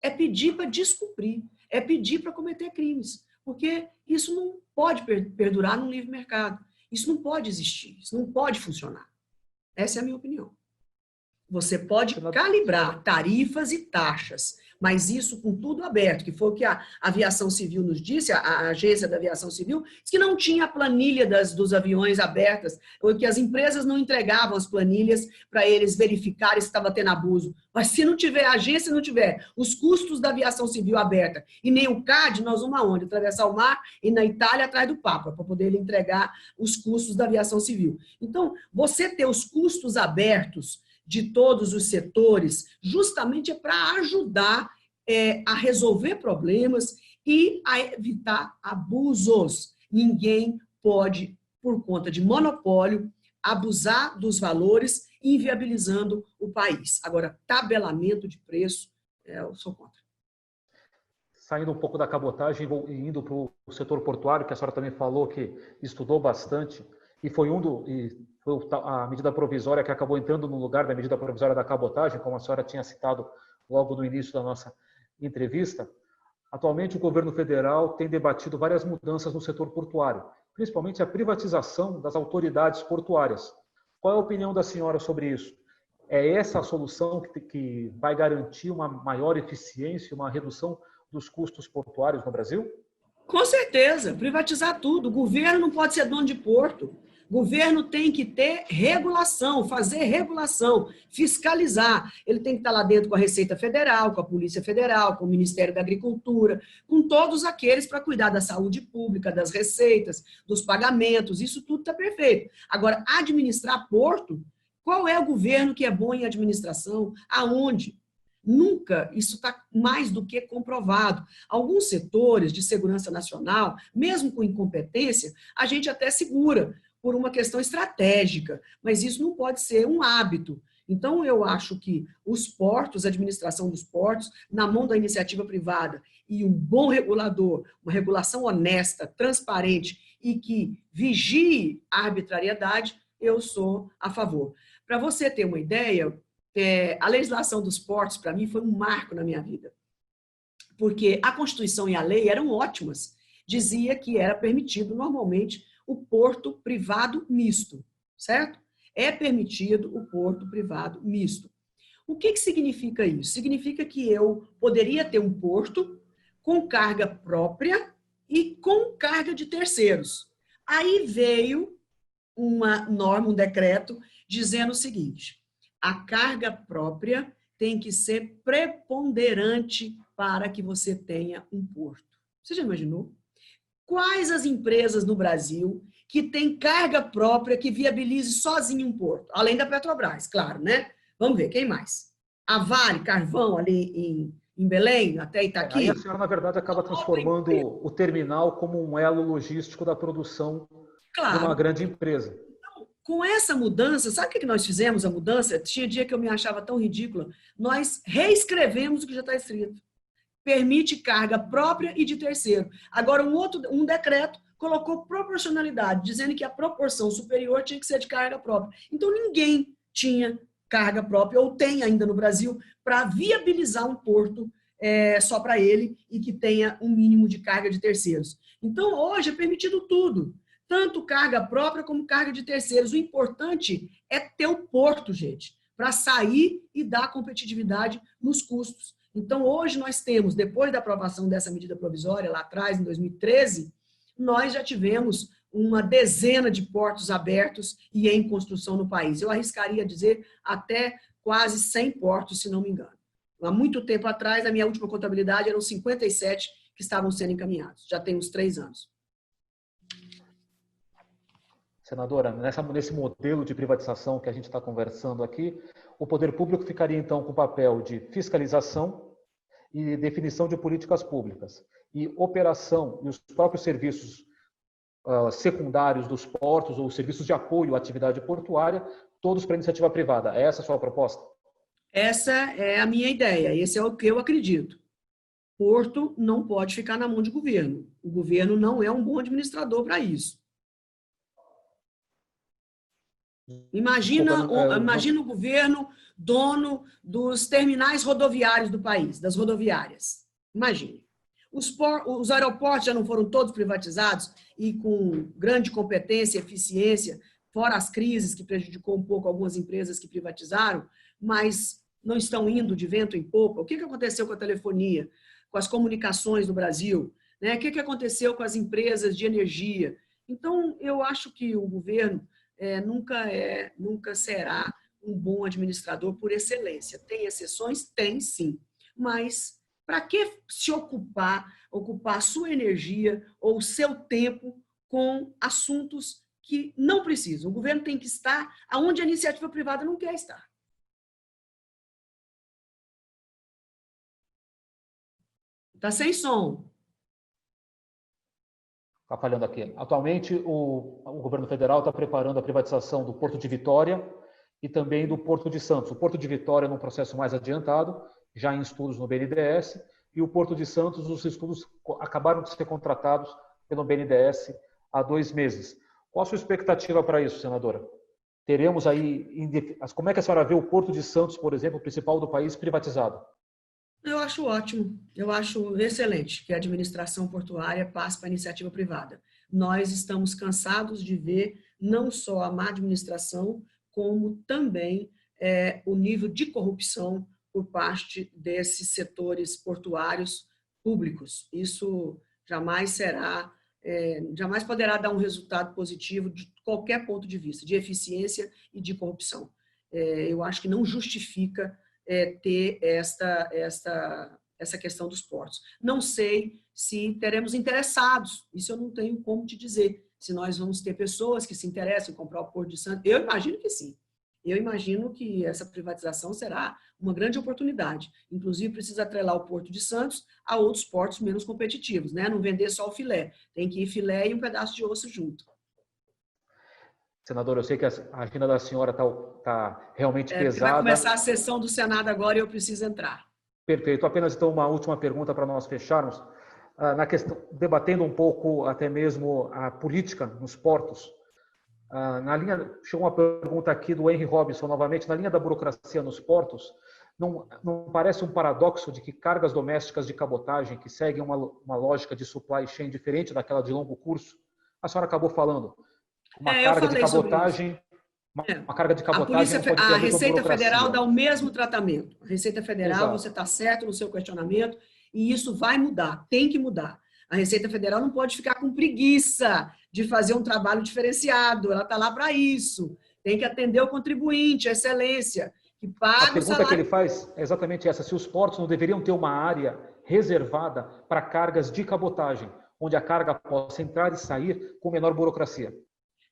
É pedir para descumprir, é pedir para cometer crimes, porque isso não pode perdurar no livre mercado. Isso não pode existir, isso não pode funcionar. Essa é a minha opinião. Você pode calibrar tarifas e taxas, mas isso com tudo aberto, que foi o que a aviação civil nos disse, a agência da aviação civil, disse que não tinha a planilha dos aviões abertas, ou que as empresas não entregavam as planilhas para eles verificarem se estava tendo abuso. Mas se não tiver a agência, não tiver os custos da aviação civil aberta e nem o CAD, nós vamos aonde? Atravessar o mar e na Itália atrás do Papa, para poder ele entregar os custos da aviação civil. Então, você ter os custos abertos de todos os setores, justamente é para ajudar a resolver problemas e a evitar abusos. Ninguém pode, por conta de monopólio, abusar dos valores, inviabilizando o país. Agora, tabelamento de preço, eu sou contra. Saindo um pouco da cabotagem e indo para o setor portuário, que a senhora também falou que estudou bastante, e foi a medida provisória que acabou entrando no lugar da medida provisória da cabotagem, como a senhora tinha citado logo no início da nossa entrevista. Atualmente, o governo federal tem debatido várias mudanças no setor portuário, principalmente a privatização das autoridades portuárias. Qual é a opinião da senhora sobre isso? É essa a solução que vai garantir uma maior eficiência, uma redução dos custos portuários no Brasil? Com certeza, privatizar tudo. O governo não pode ser dono de porto. O governo tem que ter regulação, fazer regulação, fiscalizar. Ele tem que estar lá dentro com a Receita Federal, com a Polícia Federal, com o Ministério da Agricultura, com todos aqueles para cuidar da saúde pública, das receitas, dos pagamentos. Isso tudo está perfeito. Agora, administrar porto, qual é o governo que é bom em administração? Aonde? Nunca, isso está mais do que comprovado. Alguns setores de segurança nacional, mesmo com incompetência, a gente até segura por uma questão estratégica, mas isso não pode ser um hábito. Então, eu acho que os portos, a administração dos portos, na mão da iniciativa privada e um bom regulador, uma regulação honesta, transparente e que vigie a arbitrariedade, eu sou a favor. Para você ter uma ideia, a legislação dos portos, para mim, foi um marco na minha vida. porque a Constituição e a lei eram ótimas. Dizia que era permitido, normalmente, o porto privado misto, certo? É permitido o porto privado misto. O que significa isso? Significa que eu poderia ter um porto com carga própria e com carga de terceiros. Aí veio uma norma, um decreto, dizendo o seguinte: a carga própria tem que ser preponderante para que você tenha um porto. Você já imaginou? Quais as empresas no Brasil que têm carga própria que viabilize sozinho um porto? Além da Petrobras, claro, né? Vamos ver, quem mais? A Vale, Carvão, ali em Belém, até Itaqui. Aí a senhora, na verdade, acaba transformando o terminal como um elo logístico da produção de uma grande empresa. Então, com essa mudança, sabe o que nós fizemos, a mudança? Tinha dia que eu me achava tão ridícula. Nós reescrevemos o que já está escrito. Permite carga própria e de terceiro. Agora, um decreto colocou proporcionalidade, dizendo que a proporção superior tinha que ser de carga própria. Então, ninguém tinha carga própria, ou tem ainda no Brasil, para viabilizar um porto só para ele e que tenha um mínimo de carga de terceiros. Então, hoje é permitido tudo, tanto carga própria como carga de terceiros. O importante é ter o porto, gente, para sair e dar competitividade nos custos. Então, hoje nós temos, depois da aprovação dessa medida provisória, lá atrás, em 2013, nós já tivemos uma dezena de portos abertos e em construção no país. Eu arriscaria dizer até quase 100 portos, se não me engano. Há muito tempo atrás, a minha última contabilidade eram 57 que estavam sendo encaminhados. Já tem uns 3 anos. Senadora, nesse modelo de privatização que a gente está conversando aqui, o poder público ficaria, então, com o papel de fiscalização e definição de políticas públicas. E operação e os próprios serviços secundários dos portos ou serviços de apoio à atividade portuária, todos para iniciativa privada. É essa a sua proposta? Essa é a minha ideia, esse é o que eu acredito. Porto não pode ficar na mão de governo. O governo não é um bom administrador para isso. Imagina o governo dono dos terminais rodoviários do país, das rodoviárias. Imagine. Os aeroportos já não foram todos privatizados e com grande competência e eficiência, fora as crises que prejudicou um pouco algumas empresas que privatizaram, mas não estão indo de vento em popa. O que aconteceu com a telefonia, com as comunicações no Brasil? Né? O que aconteceu com as empresas de energia? Então, eu acho que o governo nunca será um bom administrador por excelência. Tem exceções? Tem, sim. Mas para que se ocupar a sua energia ou o seu tempo com assuntos que não precisam? O governo tem que estar onde a iniciativa privada não quer estar. Está sem som. Está falhando aqui. Atualmente, o governo federal está preparando a privatização do Porto de Vitória e também do Porto de Santos. O Porto de Vitória num processo mais adiantado, já em estudos no BNDES, e o Porto de Santos, os estudos acabaram de ser contratados pelo BNDES há 2 meses. Qual a sua expectativa para isso, senadora? Teremos aí... Como é que a senhora vê o Porto de Santos, por exemplo, o principal do país, privatizado? Eu acho ótimo, eu acho excelente que a administração portuária passe para a iniciativa privada. Nós estamos cansados de ver não só a má administração, como também o nível de corrupção por parte desses setores portuários públicos. Isso jamais poderá dar um resultado positivo de qualquer ponto de vista, de eficiência e de corrupção. Eu acho que não justifica ter essa questão dos portos. Não sei se teremos interessados, isso eu não tenho como te dizer, se nós vamos ter pessoas que se interessam em comprar o Porto de Santos. Eu imagino que sim. Eu imagino que essa privatização será uma grande oportunidade. Inclusive, precisa atrelar o Porto de Santos a outros portos menos competitivos, né? Não vender só o filé. Tem que ir filé e um pedaço de osso junto. Senadora, eu sei que a agenda da senhora está realmente pesada. Vai começar a sessão do Senado agora e eu preciso entrar. Perfeito. Apenas então uma última pergunta para nós fecharmos. Na questão, debatendo um pouco até mesmo a política nos portos. Chegou uma pergunta aqui do Henry Robinson novamente. Na linha da burocracia nos portos, Não parece um paradoxo de que cargas domésticas de cabotagem, que seguem uma lógica de supply chain diferente daquela de longo curso, a senhora acabou falando, uma Eu carga de falei sobre isso. cabotagem, uma carga de A cabotagem não pode ter a a mesma Receita Federal burocracia. dá o mesmo tratamento. A Receita Federal, Exato. você está certo no seu questionamento, e isso vai mudar, tem que mudar. A Receita Federal não pode ficar com preguiça de fazer um trabalho diferenciado, ela está lá para isso. Tem que atender o contribuinte, a excelência, que A paga o pergunta salário. que ele faz é exatamente essa: se os portos não deveriam ter uma área reservada para cargas de cabotagem, onde a carga possa entrar e sair com menor burocracia.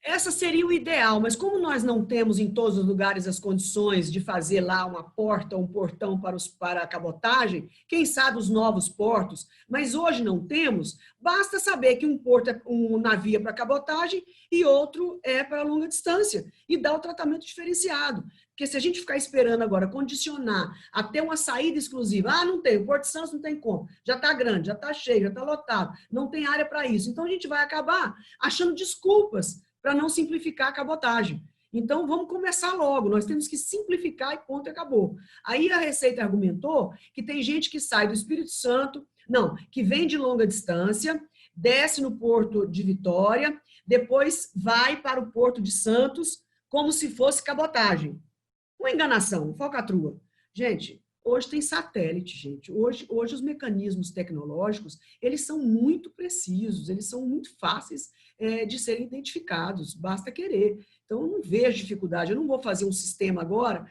Essa seria o ideal, mas como nós não temos em todos os lugares as condições de fazer lá uma porta, um portão para a cabotagem, quem sabe os novos portos, mas hoje não temos, basta saber que um porto é um navio para cabotagem e outro é para longa distância, e dá o tratamento diferenciado. Porque se a gente ficar esperando agora condicionar até uma saída exclusiva, não tem, o Porto de Santos não tem como, já está grande, já está cheio, já está lotado, não tem área para isso. Então a gente vai acabar achando desculpas para não simplificar a cabotagem. Então, vamos começar logo, nós temos que simplificar e ponto, e acabou. Aí a Receita argumentou que tem gente que sai do Espírito Santo, que vem de longa distância, desce no Porto de Vitória, depois vai para o Porto de Santos, como se fosse cabotagem. Uma enganação, falcatrua. Gente, hoje tem satélite, gente. Hoje os mecanismos tecnológicos, eles são muito precisos, eles são muito fáceis de serem identificados, basta querer. Então, eu não vejo dificuldade. Eu não vou fazer um sistema agora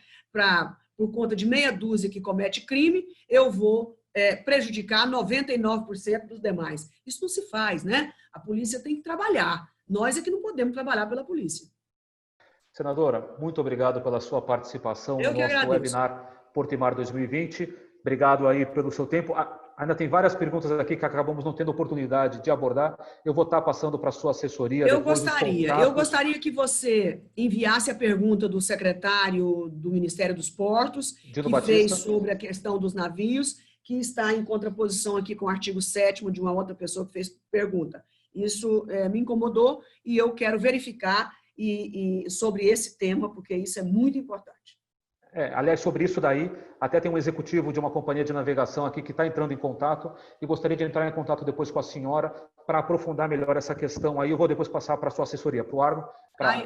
por conta de meia dúzia que comete crime, eu vou prejudicar 99% dos demais. Isso não se faz, né? A polícia tem que trabalhar. Nós é que não podemos trabalhar pela polícia. Senadora, muito obrigado pela sua participação no nosso webinar Porto e Mar 2020. Obrigado aí pelo seu tempo. Ainda tem várias perguntas aqui que acabamos não tendo oportunidade de abordar. Eu vou estar passando para a sua assessoria. Eu gostaria que você enviasse a pergunta do secretário do Ministério dos Portos, Dino que Batista fez sobre a questão dos navios, que está em contraposição aqui com o artigo 7º de uma outra pessoa que fez pergunta. Isso me incomodou e eu quero verificar sobre esse tema, porque isso é muito importante. Aliás, sobre isso daí, até tem um executivo de uma companhia de navegação aqui que está entrando em contato e gostaria de entrar em contato depois com a senhora para aprofundar melhor essa questão aí. Eu vou depois passar para a sua assessoria, para o Arno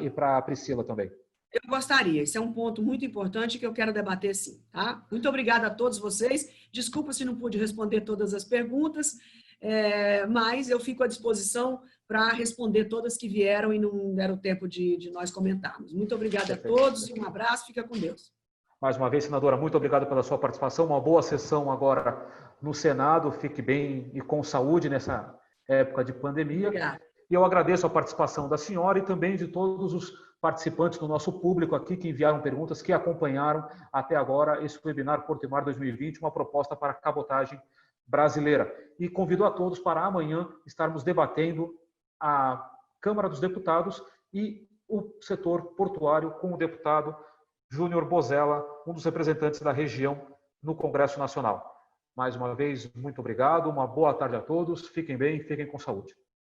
e para a Priscila também. Eu gostaria, esse é um ponto muito importante que eu quero debater sim, tá? Muito obrigada a todos vocês. Desculpa se não pude responder todas as perguntas, mas eu fico à disposição para responder todas que vieram e não deram tempo de nós comentarmos. Muito obrigada a todos e um abraço, fica com Deus. Mais uma vez, senadora, muito obrigado pela sua participação. Uma boa sessão agora no Senado. Fique bem e com saúde nessa época de pandemia. Obrigada. E eu agradeço a participação da senhora e também de todos os participantes do nosso público aqui que enviaram perguntas, que acompanharam até agora esse webinar Porto e Mar 2020, uma proposta para a cabotagem brasileira. E convido a todos para amanhã estarmos debatendo a Câmara dos Deputados e o setor portuário com o deputado Júnior Bozella, um dos representantes da região no Congresso Nacional. Mais uma vez, muito obrigado, uma boa tarde a todos, fiquem bem, fiquem com saúde.